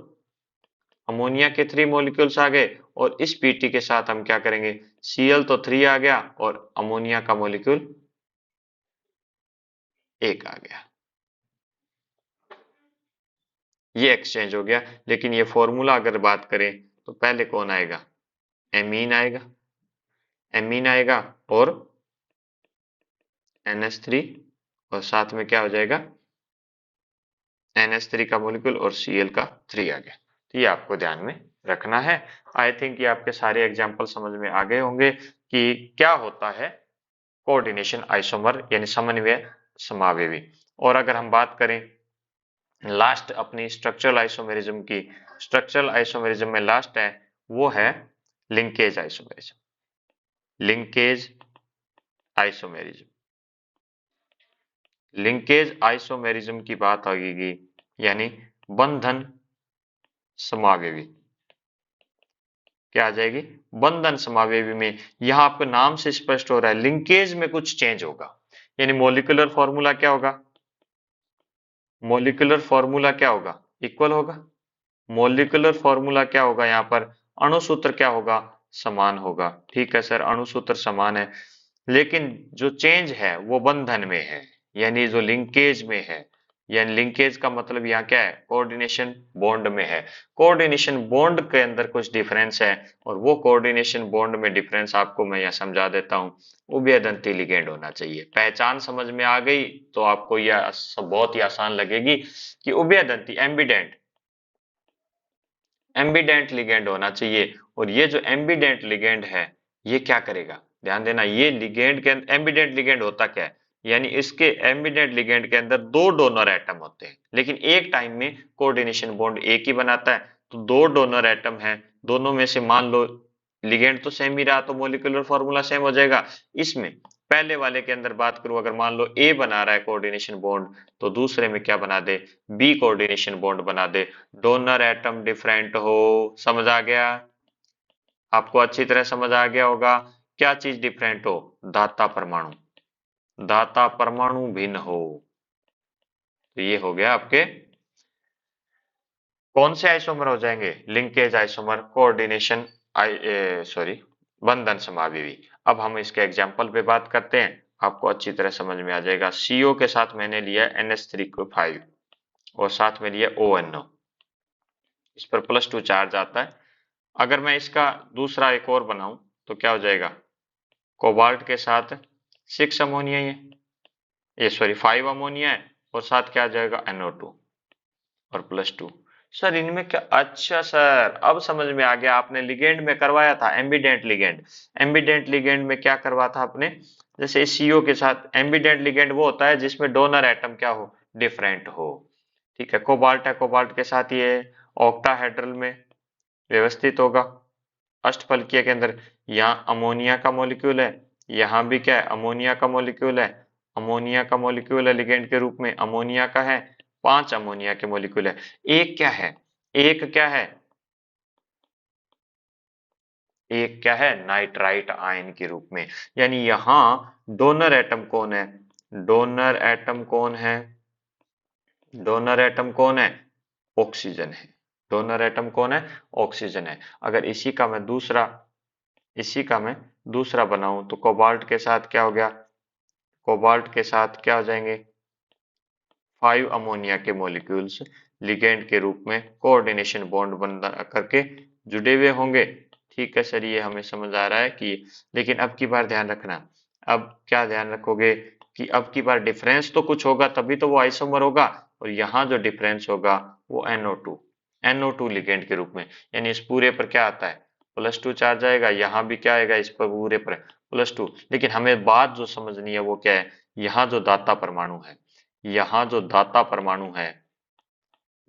अमोनिया के 3 मॉलिक्यूल्स आ गए, और इस पीटी के साथ हम क्या करेंगे? Cl तो 3 आ गया और अमोनिया का मॉलिक्यूल 1 आ गया, ये एक्सचेंज हो गया। लेकिन ये फॉर्मूला अगर बात करें तो पहले कौन आएगा? एमीन आएगा, एमीन आएगा और NH3, और साथ में क्या हो जाएगा? NH3 का मॉलिक्यूल और Cl का 3 आ गया। तो ये आपको ध्यान में रखना है। आई थिंक ये आपके सारे एग्जाम्पल समझ में आ गए होंगे कि क्या होता है कोऑर्डिनेशन आइसोमर यानी समन्वय समावेवी। और अगर हम बात करें लास्ट अपनी स्ट्रक्चरल आइसोमेरिज्म की, स्ट्रक्चरल आइसोमेरिज्म में लास्ट है वो है linkage isomerism. Linkage isomerism, linkage isomerism की बात आएगी यानी बंधन समावेवी। क्या आ जाएगी? बंधन समावेवी में यहां आपके नाम से स्पष्ट हो रहा है लिंकेज में कुछ चेंज होगा। यानी मोलिकुलर फॉर्मूला क्या होगा? मोलिकुलर फॉर्मूला क्या होगा? इक्वल होगा। मोलिकुलर फॉर्मूला क्या होगा? यहाँ पर अणुसूत्र क्या होगा? समान होगा। ठीक है सर, अणुसूत्र समान है, लेकिन जो चेंज है वो बंधन में है, यानी जो लिंकेज में है। यानी लिंकेज का मतलब यहाँ क्या है, कोऑर्डिनेशन बॉन्ड में है। कोऑर्डिनेशन बॉन्ड के अंदर कुछ डिफरेंस है, और वो कोऑर्डिनेशन बॉन्ड में डिफरेंस आपको मैं यहाँ समझा देता हूँ। उभयदंती लिगेंड होना चाहिए। पहचान समझ में आ गई तो आपको यह सब बहुत ही आसान लगेगी कि उभयदंती एम्बिडेंट एम्बिडेंट लिगेंड होना चाहिए। और ये जो एम्बिडेंट लिगेंड है ये क्या करेगा, ध्यान देना, ये लिगेंड के एम्बिडेंट लिगेंड होता क्या है, यानी इसके एम्बिडेंट लिगेंड के अंदर दो डोनर एटम होते हैं, लेकिन एक टाइम में कोऑर्डिनेशन बॉन्ड एक ही बनाता है। तो दो डोनर एटम है, दोनों में से मान लो लिगेंड तो सेम ही रहा तो मोलिकुलर फॉर्मूला सेम हो जाएगा। इसमें पहले वाले के अंदर बात करूं, अगर मान लो ए बना रहा है कोऑर्डिनेशन बॉन्ड, तो दूसरे में क्या बना दे, बी कोऑर्डिनेशन बॉन्ड बना दे। डोनर एटम डिफरेंट हो, समझ आ गया, आपको अच्छी तरह समझ आ गया होगा। क्या चीज डिफरेंट हो, दाता परमाणु, दाता परमाणु भिन्न हो। तो ये हो गया आपके कौन से आइसोमर हो जाएंगे, लिंकेज आइसोमर, कोऑर्डिनेशन सॉरी बंधन समाविवी। अब हम इसके एग्जाम्पल पे बात करते हैं, आपको अच्छी तरह समझ में आ जाएगा। CO के साथ मैंने लिया NH3 और साथ में लिया ONO, इस पर +2 चार्ज आता है। अगर मैं इसका दूसरा एक और बनाऊं तो क्या हो जाएगा, कोबाल्ट के साथ 6 अमोनिया, ये सॉरी 5 अमोनिया है, और साथ क्या आ जाएगा NO2 और +2। सर इनमें क्या, अच्छा सर अब समझ में आ गया, आपने लिगेंड में करवाया था एम्बिडेंट लिगेंड। एम्बिडेंट लिगेंड में क्या करवा था आपने, जैसे CO के साथ एम्बिडेंट लिगेंड वो होता है जिसमें डोनर एटम क्या हो, डिफरेंट हो। ठीक है, कोबाल्ट है, कोबाल्ट के साथ ये ऑक्टाहेड्रल में व्यवस्थित होगा, अष्टफलकीय के अंदर। यहाँ अमोनिया का मॉलिक्यूल है, यहाँ भी क्या है, अमोनिया का मॉलिक्यूल है। अमोनिया का मॉलिक्यूल है लिगेंड के रूप में, अमोनिया का है, 5 अमोनिया के मॉलिक्यूल है। एक क्या है, एक क्या है, एक क्या है, नाइट्राइट आयन के रूप में। यानी यहाँ डोनर एटम कौन है, डोनर एटम कौन है, डोनर एटम कौन है, ऑक्सीजन है। डोनर एटम कौन है, ऑक्सीजन है। अगर इसी का मैं दूसरा बनाऊं तो कोबाल्ट के साथ क्या हो गया, कोबाल्ट के साथ क्या हो जाएंगे, 5 अमोनिया के मॉलिक्यूल्स लिगेंड के रूप में कोऑर्डिनेशन बॉन्ड बना करके जुड़े हुए होंगे। ठीक है सर, ये हमें समझ आ रहा है कि, लेकिन अब की बार ध्यान रखना, अब क्या ध्यान रखोगे कि अब की बार डिफरेंस तो कुछ होगा तभी तो वो आइसोमर होगा, और यहाँ जो डिफरेंस होगा वो NO2 लिगेंड के रूप में। यानी इस पूरे पर क्या आता है, +2 चार्ज आएगा, यहाँ भी क्या आएगा, इस पर पूरे पर +2। लेकिन हमें बात जो समझनी है वो क्या है, यहाँ जो दाता परमाणु है, यहाँ जो दाता परमाणु है,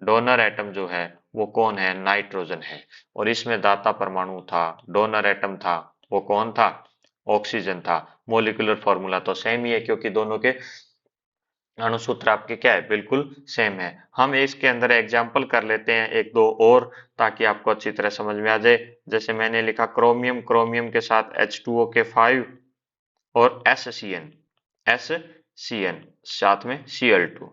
डोनर एटम जो है वो कौन है, नाइट्रोजन है। और इसमें दाता परमाणु था, डोनर एटम था, वो कौन था, ऑक्सीजन था। मोलिकुलर फॉर्मूला तो सेम ही है क्योंकि दोनों के अणुसूत्र आपके क्या है, बिल्कुल सेम है। हम इसके अंदर एग्जाम्पल कर लेते हैं एक दो और, ताकि आपको अच्छी तरह समझ में आ जाए। जैसे मैंने लिखा क्रोमियम, क्रोमियम के साथ H2O के 5 और SCN साथ में Cl2।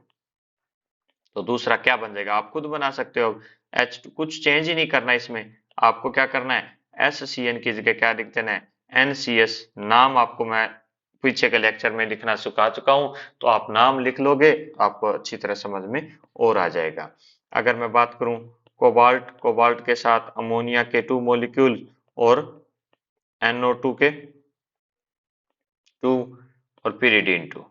तो दूसरा क्या बन जाएगा, आप खुद बना सकते हो। H2 कुछ चेंज ही नहीं करना इसमें, आपको क्या करना है, SCN की जगह क्या लिख देना है, NCS। नाम आपको मैं पीछे के लेक्चर में लिखना सिखा चुका हूं, तो आप नाम लिख लोगे, आपको अच्छी तरह समझ में और आ जाएगा। अगर मैं बात करूं कोबाल्ट, कोबाल्ट के साथ अमोनिया के 2 मॉलिक्यूल और NO2 के 2 और pyridine 2,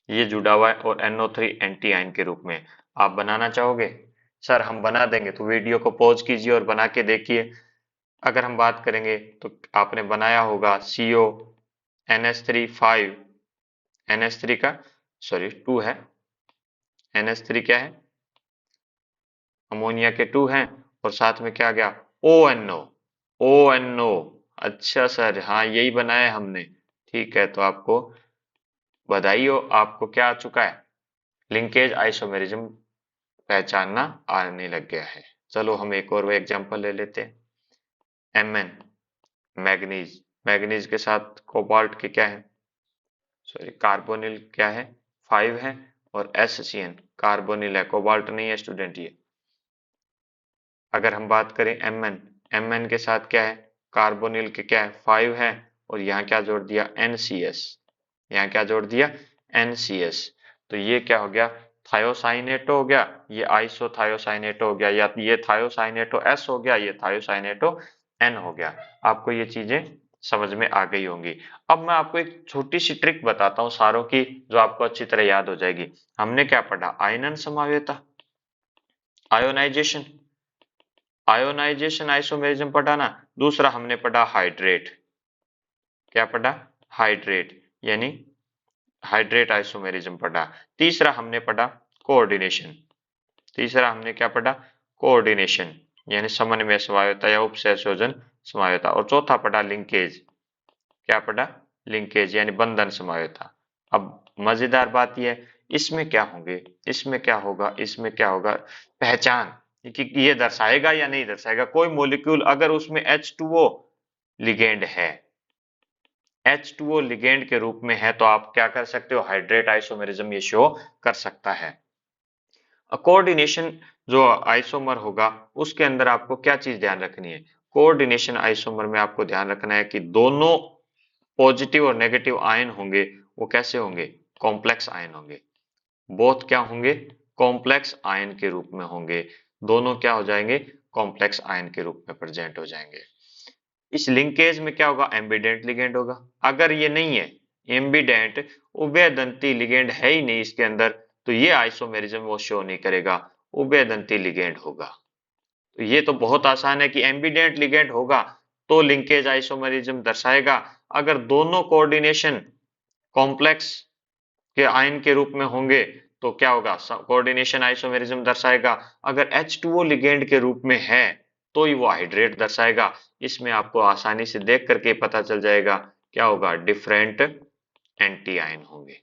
ये जुड़ा हुआ है, और NO3 एंटी आयन के रूप में। आप बनाना चाहोगे, सर हम बना देंगे, तो वीडियो को पॉज कीजिए और बना के देखिए। अगर हम बात करेंगे तो आपने बनाया होगा CO NH3 5, NH3 का सॉरी 2 है, NH3 क्या है, अमोनिया के 2 हैं, और साथ में क्या आ गया, ONO, ONO। अच्छा सर, हाँ यही बनाया हमने। ठीक है, तो आपको बधाई हो, आपको क्या आ चुका है, लिंकेज आइसोमेरिज्म पहचानना आने लग गया है। चलो हम एक और एग्जांपल ले लेते हैं। Mn, मैग्नीज, मैग्नीज के साथ कोबाल्ट के क्या है, सॉरी कार्बोनिल क्या है, 5 है, और SCN कार्बोनिल है, कोबाल्ट नहीं है स्टूडेंट ये। अगर हम बात करें Mn के साथ क्या है, कार्बोनिल के क्या है, 5 है, और यहाँ क्या जोड़ दिया, NCS, यहाँ क्या जोड़ दिया, NCS। तो ये क्या हो गया, थायोसाइनेटो हो गया, ये आइसोथायोसाइनेटो हो गया, या ये थायोसाइनेटो एस हो गया, ये थायोसाइनेटो एन हो गया। आपको ये चीजें समझ में आ गई होंगी। अब मैं आपको एक छोटी सी ट्रिक बताता हूँ सारों की, जो आपको अच्छी तरह याद हो जाएगी। हमने क्या पढ़ा? आयनन समवेता, आयोनाइजेशन, आयोनाइजेशन आइसोमेरिज्म पढ़ा ना। दूसरा हमने पढ़ा हाइड्रेट, क्या पढ़ा? हाइड्रेट, यानी हाइड्रेट आइसोमेरिज्म पढ़ा। तीसरा हमने पढ़ा कोऑर्डिनेशन, तीसरा हमने क्या पढ़ा? कोऑर्डिनेशन, यानी समन्वय समवायता या उपसंयोजन समवायता। और चौथा पढ़ा लिंकेज, क्या पढ़ा? लिंकेज, यानी बंधन समवायता। अब मजेदार बात यह है, इसमें क्या होंगे, इसमें क्या होगा, इसमें क्या होगा, पहचान कि ये दर्शाएगा या नहीं दर्शाएगा। कोई मॉलिक्यूल अगर उसमें H2O लिगेंड है, H2O लिगेंड के रूप में है, तो आप क्या कर सकते हो? हाइड्रेट आइसोमेरिज्म ये शो कर सकता है। कोऑर्डिनेशन जो आइसोमर होगा, उसके अंदर आपको क्या चीज ध्यान रखनी है? कोऑर्डिनेशन आइसोमर में आपको ध्यान रखना है कि दोनों पॉजिटिव और नेगेटिव आयन होंगे, वो कैसे होंगे? कॉम्प्लेक्स आयन होंगे। बोथ क्या होंगे? कॉम्प्लेक्स आयन के रूप में होंगे। दोनों क्या हो जाएंगे? कॉम्प्लेक्स आयन के रूप में प्रेजेंट हो जाएंगे। इस लिंकेज में क्या होगा? एम्बिडेंट लिगेंड होगा। अगर ये नहीं है एम्बिडेंट, उभयदंती लिगेंड है ही नहीं इसके अंदर, तो ये आइसोमेरिज्म वो शो नहीं करेगा, उभयदंती लिगेंड होगा। तो ये तो बहुत आसान है कि एम्बिडेंट लिगेंड होगा तो लिंकेज आइसोमेरिज्म दर्शाएगा। अगर दोनों कोऑर्डिनेशन कॉम्प्लेक्स के आयन के रूप में होंगे तो क्या होगा? कोऑर्डिनेशन आइसोमेरिज्म दर्शाएगा। अगर H2O लिगेंड के रूप में है तो ही वो हाइड्रेट दर्शाएगा। इसमें आपको आसानी से देख करके पता चल जाएगा क्या होगा? डिफरेंट एंटी आयन होंगे,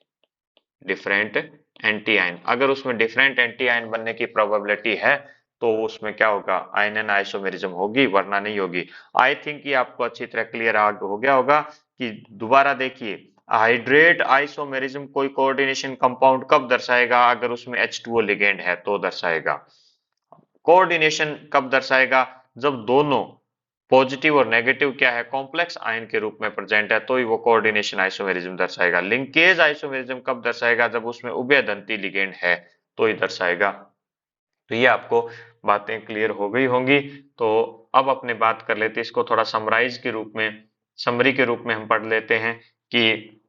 डिफरेंट एंटी आयन। अगर उसमें डिफरेंट एंटी आयन बनने की प्रोबेबिलिटी है तो उसमें क्या होगा? आयनन आइसोमेरिज्म होगी, वरना नहीं होगी। आई थिंक ये आपको अच्छी तरह क्लियर हो गया होगा कि दोबारा देखिए, हाइड्रेट आइसोमेरिज्म कोई कोऑर्डिनेशन कंपाउंड कब दर्शाएगा? अगर उसमें H2O लिगेंड है तो दर्शाएगा। कोऑर्डिनेशन कब दर्शाएगा? जब दोनों पॉजिटिव और नेगेटिव क्या है? कॉम्प्लेक्स आयन के रूप में प्रेजेंट है, तो ही वो कोऑर्डिनेशन आइसोमेरिज्म दर्शाएगा। लिंकेज आइसोमेरिज्म कब दर्शाएगा? जब उसमें उभयदंती लिगेंड है तो ही दर्शाएगा। तो ये आपको बातें क्लियर हो गई होंगी। तो अब अपने बात कर लेते हैं, इसको थोड़ा समराइज के रूप में, समरी के रूप में हम पढ़ लेते हैं कि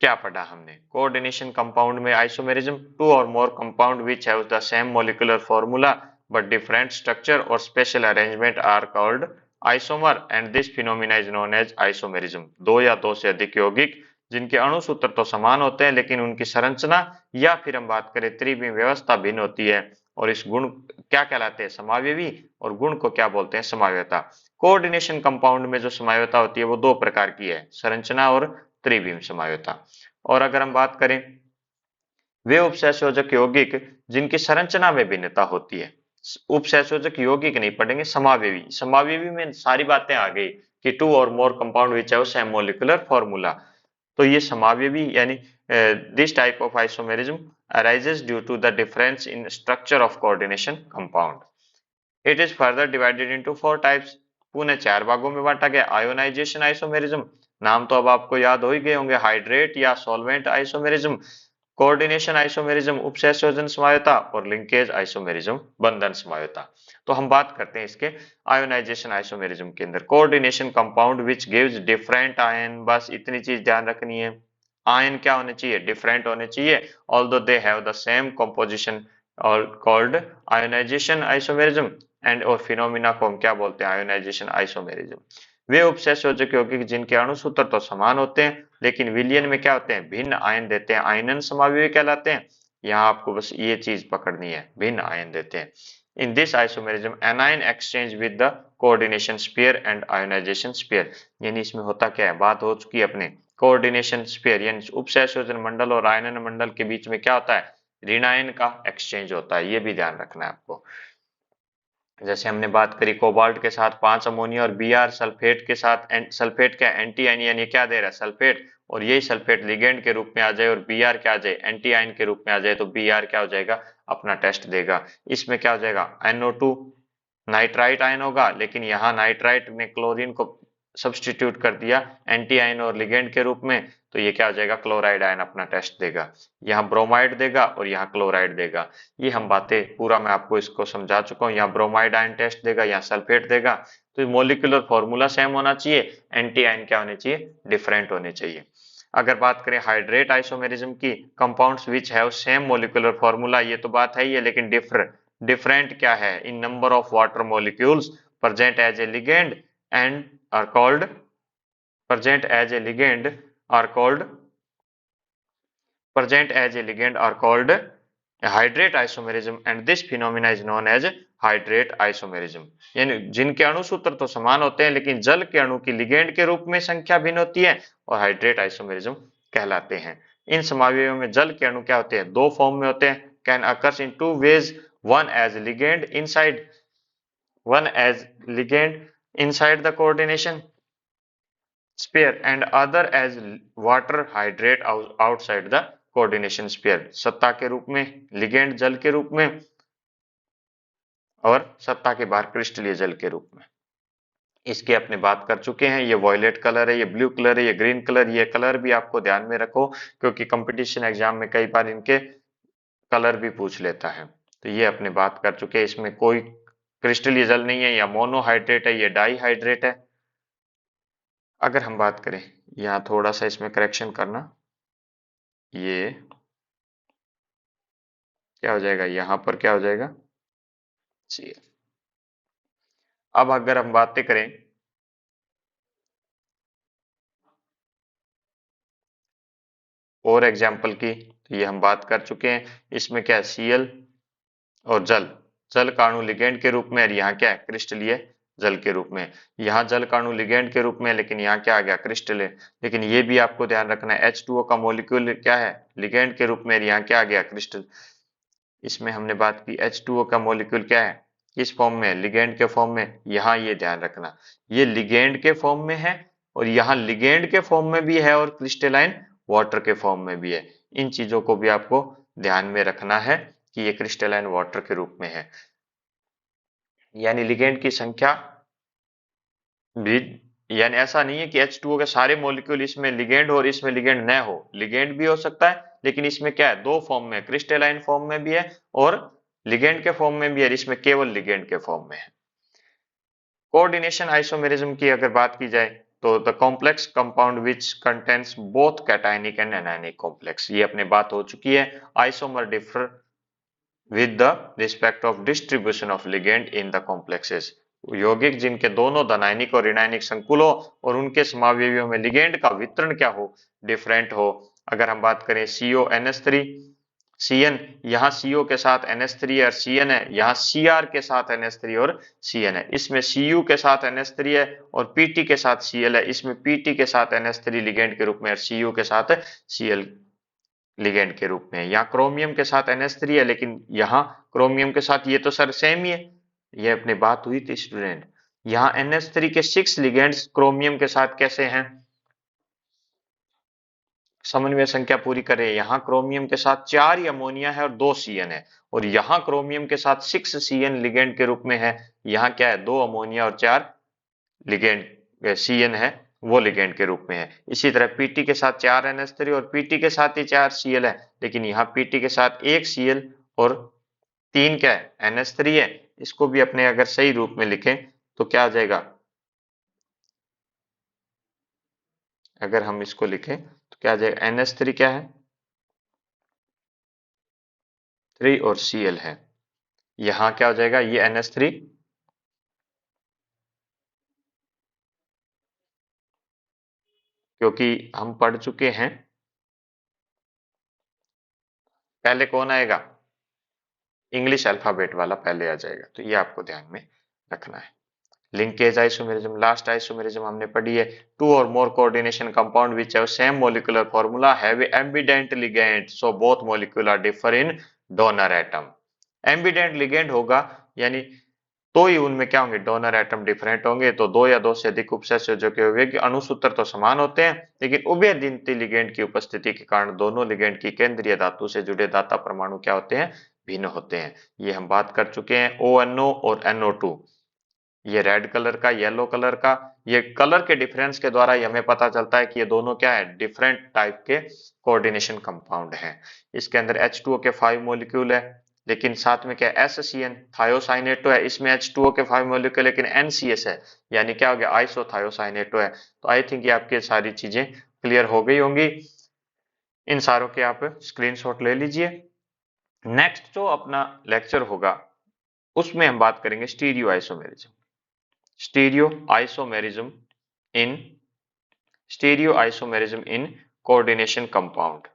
क्या पढ़ा हमने। कोऑर्डिनेशन कंपाउंड में isomerism, two or more compound which have the same molecular formula but different structure और special arrangement are called isomer and this phenomena is known as isomerism. दो या दो से अधिक यौगिक जिनके अणु सूत्र तो समान होते हैं लेकिन उनकी संरचना या फिर हम बात करें त्रिविम व्यवस्था भिन्न होती है, और इस गुण क्या कहलाते हैं? समावयवी, और गुण को क्या बोलते हैं? समावयता। कोऑर्डिनेशन कंपाउंड में जो समावयता होती है वो दो प्रकार की है, संरचना और त्रिविम समावयता। और अगर हम बात करें वे उपसंयोजक यौगिक जिनकी संरचना में भिन्नता होती है, उपसंयोजक यौगिक नहीं पढ़ेंगे, समावयवी। समावयवी में सारी बातें आ गई कि two or more compound which have same molecular formula. तो ये समावयवी यानी this type of isomerism arises due to the difference in structure of coordination compound. It is further divided into four types. पुनः चार भागों में बांटा गया। आयोनाइजेशन आइसोमेरिज्म, नाम तो अब आपको याद हो ही गए होंगे, हाइड्रेट या सॉल्वेंट आइसोमेरिज्म। कोऑर्डिनेशन आइसोमेरिज्म उपसंयोजन समवायता, और लिंकेज आइसोमेरिज्म बंधन समवायता। तो हम बात करते हैं इसके आयोनाइजेशन आइसोमेरिज्म के अंदर। Coordination compound which gives different ion, बस इतनी चीज ध्यान रखनी है, आयन क्या होने चाहिए? डिफरेंट होने चाहिए, although they have the same composition और कॉल्ड आयोनाइजेशन आइसोमेरिज्म। एंड और फिनोमिना को हम क्या बोलते हैं? Ionisation isomerism. वे उपसंयोजक यौगिक जिनके अणु सूत्र तो समान होते हैं लेकिन विलयन में क्या होते हैं? भिन्न आयन देते हैं, आयनन समावयवी कहलाते हैं। यहाँ आपको बस ये चीज पकड़नी है, भिन्न आयन देते हैं। In this isomerism anion exchange with the coordination sphere and ionization sphere. यानी इसमें होता क्या है? बात हो चुकी है अपने कोऑर्डिनेशन स्फीयर यानी उपसंयोजन मंडल और आयनन मंडल के बीच में क्या होता है? ऋण आयन का एक्सचेंज होता है, ये भी ध्यान रखना है आपको। जैसे हमने बात करी कोबाल्ट के साथ 5 अमोनिया और Br सल्फेट के साथ, सल्फेट का एंटी आयन यानी क्या दे रहा है? सल्फेट। और यही सल्फेट लिगेंड के रूप में आ जाए और Br क्या आ जाए? एंटी आयन के रूप में आ जाए, तो Br क्या हो जाएगा? अपना टेस्ट देगा। इसमें क्या हो जाएगा? NO2 नाइट्राइट आयन होगा, लेकिन यहाँ नाइट्राइट ने क्लोरीन को सब्सटीट्यूट कर दिया एंटी आयन और लिगेंड के रूप में, तो ये क्या हो जाएगा, क्लोराइड आयन अपना टेस्ट देगा। यहाँ ब्रोमाइड देगा और यहाँ क्लोराइड देगा। ये हम बातें पूरा मैं आपको इसको समझा चुका हूँ। यहाँ ब्रोमाइड आयन टेस्ट देगा, यहाँ सल्फेट देगा। तो मोलिकुलर फॉर्मूला सेम होना चाहिए, एंटी आयन क्या होने चाहिए, डिफरेंट होने चाहिए। अगर बात करें हाइड्रेट आइसोमेरिज्म की, compounds which have same molecular formula, ये तो बात है ही है, लेकिन डिफरेंट क्या है, in number of water molecules present as a ligand and are called present as a ligand are called present as a ligand are called a hydrate isomerism, and this phenomena is known as hydrate isomerism। यानी जिनके अणु सूत्र तो समान होते हैं लेकिन जल के अणु की लिगेंड के रूप में संख्या भिन्न होती है और हाइड्रेट आइसोमेरिज्म कहलाते हैं। इन समावयवों में जल के अणु क्या होते हैं, दो फॉर्म में होते हैं, can occurs in two ways, one as ligand inside the coordination sphere and other as water hydrate outside the coordination sphere। सत्ता के रूप में, लिगेंड जल के रूप में और सत्ता के बाहर क्रिस्टलीय जल के रूप में। इसकी अपने बात कर चुके हैं। ये वॉयलेट कलर है, ये ब्लू कलर है, ये ग्रीन कलर। ये कलर भी आपको ध्यान में रखो क्योंकि कंपटीशन एग्जाम में कई बार इनके कलर भी पूछ लेता है। तो ये अपने बात कर चुके हैं। इसमें कोई क्रिस्टलीय जल नहीं है, या मोनोहाइड्रेट है, ये डाईहाइड्रेट है। अगर हम बात करें, यहाँ थोड़ा सा इसमें करेक्शन करना, ये क्या हो जाएगा, यहाँ पर क्या हो जाएगा, सी। अब अगर हम बातें करें और एग्जाम्पल की, तो ये हम बात कर चुके हैं। इसमें क्या है, Cl और जल का अणु लिगेंड के रूप में, और यहाँ क्या है, क्रिस्टलीय जल के रूप में। यहाँ जल का अणु लिगेंड के रूप में, लेकिन यहाँ क्या आ गया, क्रिस्टलीय। लेकिन ये भी आपको ध्यान रखना है, H2O का मॉलिक्यूल क्या है, लिगेंड के रूप में, यहाँ क्या आ गया, क्रिस्टल। इसमें हमने बात की H2O का मॉलिक्यूल क्या है, किस फॉर्म में, लिगेंड के फॉर्म में। यहाँ ये ध्यान रखना, ये लिगेंड के फॉर्म में है और यहाँ लिगेंड के फॉर्म में भी है और क्रिस्टलाइन वाटर के फॉर्म में भी है। इन चीजों को भी आपको ध्यान में रखना है कि ये क्रिस्टलाइन वाटर के रूप में है। यानी लिगेंड की संख्या भी, यानी ऐसा नहीं है कि H2O के सारे मॉलिक्यूल इसमें लिगेंड हो और इसमें लिगेंड न हो। लिगेंड भी हो सकता है, लेकिन इसमें क्या है, दो फॉर्म में, क्रिस्टलाइन फॉर्म में भी है और लिगेंड के फॉर्म में भी है, इसमें केवल लिगेंड के फॉर्म में है। कोऑर्डिनेशन आइसोमेरिज्म की अगर बात की जाए, तो the complex compound which contains both cationic and anionic complex, ये अपने बात हो चुकी है। Isomer differ with the respect of distribution of ligand in the complexes. यौगिक जिनके दोनों धनायनिक और ऋणायनिक संकुल हो और उनके समावयवियों में लिगेंड का वितरण क्या हो, डिफरेंट हो। अगर हम बात करें CONH3 Cn, यहाँ CO के साथ NH3 है और Cn है, यहाँ Cr के साथ NH3 और Cn है। इसमें Cu के साथ NH3 है और Pt के साथ Cl है। इसमें Pt के साथ NH3 लिगेंड के रूप में और Cu के साथ Cl लिगेंड के रूप में। यहाँ क्रोमियम के साथ NH3 है, लेकिन यहाँ क्रोमियम के साथ ये तो सर सेम ही है, ये अपनी बात हुई थी स्टूडेंट। यहाँ NH3 के 6 लिगेंड्स क्रोमियम के साथ कैसे हैं, समन्वय संख्या पूरी करें। यहाँ क्रोमियम के साथ 4 अमोनिया है और 2 Cn है, और यहाँ क्रोमियम के साथ 6 Cn लिगेंड के रूप में है। यहाँ क्या है, 2 अमोनिया और 4 लिगेंड Cn है, वो लिगेंड के रूप में है। इसी तरह Pt के साथ 4 NH3 और Pt के साथ ही 4 Cl है, लेकिन यहाँ Pt के साथ 1 Cl और 3 क्या है, NH3 है। इसको भी अपने अगर सही रूप में लिखें तो क्या आ जाएगा, अगर हम इसको लिखें तो क्या आ जाएगा, NH3 क्या है, 3 और Cl है। यहाँ क्या हो जाएगा, ये NH3 क्योंकि हम पढ़ चुके हैं, पहले कौन आएगा, इंग्लिश अल्फाबेट वाला पहले आ जाएगा, तो ये आपको ध्यान में रखना है। लिंकेज आइसोमेरिज्म, लास्ट आइसोमेरिज्म हमने पढ़ी है। Two or more coordination compound which have same molecular formula have ambident ligand, so both molecule are differ in donor atom. Ambident ligand होगा यानी तो ही उनमें क्या होंगे, डोनर एटम डिफरेंट होंगे। तो दो या दो से अधिक उपसंयोजक के हुए कि अणुसूत्र तो समान होते हैं, लेकिन उभयनिष्ठ लिगेंड की उपस्थिति के कारण दोनों लिगेंड की केंद्रीय धातु से जुड़े दाता परमाणु क्या होते हैं, भिन्न होते हैं। ये हम बात कर चुके हैं। ONO और NO2 ये रेड कलर का, येलो कलर का, ये कलर के डिफरेंस के द्वारा ही हमें पता चलता है कि ये दोनों क्या है, डिफरेंट टाइप के कोऑर्डिनेशन कंपाउंड हैं। इसके अंदर H2O के 5 मॉलिक्यूल है, लेकिन साथ में क्या SCN थायोसाइनेटो है, इसमें H2O के 5 मॉलिक्यूल लेकिन NCS है, यानी क्या हो गया, आइसोथायोसाइनेटो है। तो आई थिंक ये आपकी सारी चीजें क्लियर हो गई होंगी। इन सारों के आप स्क्रीनशॉट ले लीजिए। नेक्स्ट जो अपना लेक्चर होगा उसमें हम बात करेंगे stereo isomerism. Stereo isomerism in stereo isomerism in coordination compound.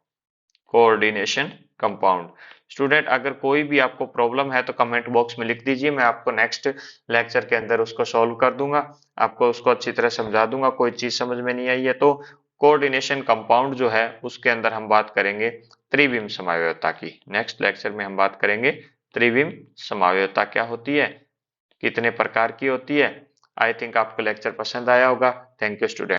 Coordination compound. Student अगर कोई भी आपको प्रॉब्लम है तो कमेंट बॉक्स में लिख दीजिए, मैं आपको नेक्स्ट लेक्चर के अंदर उसको सॉल्व कर दूंगा, आपको उसको अच्छी तरह समझा दूंगा। कोई चीज समझ में नहीं आई है तो कोऑर्डिनेशन कंपाउंड जो है उसके अंदर हम बात करेंगे त्रिविम समायोजकता की। नेक्स्ट लेक्चर में हम बात करेंगे त्रिविम समायोजकता क्या होती है, कितने प्रकार की होती है। आई थिंक आपको लेक्चर पसंद आया होगा। Thank you student.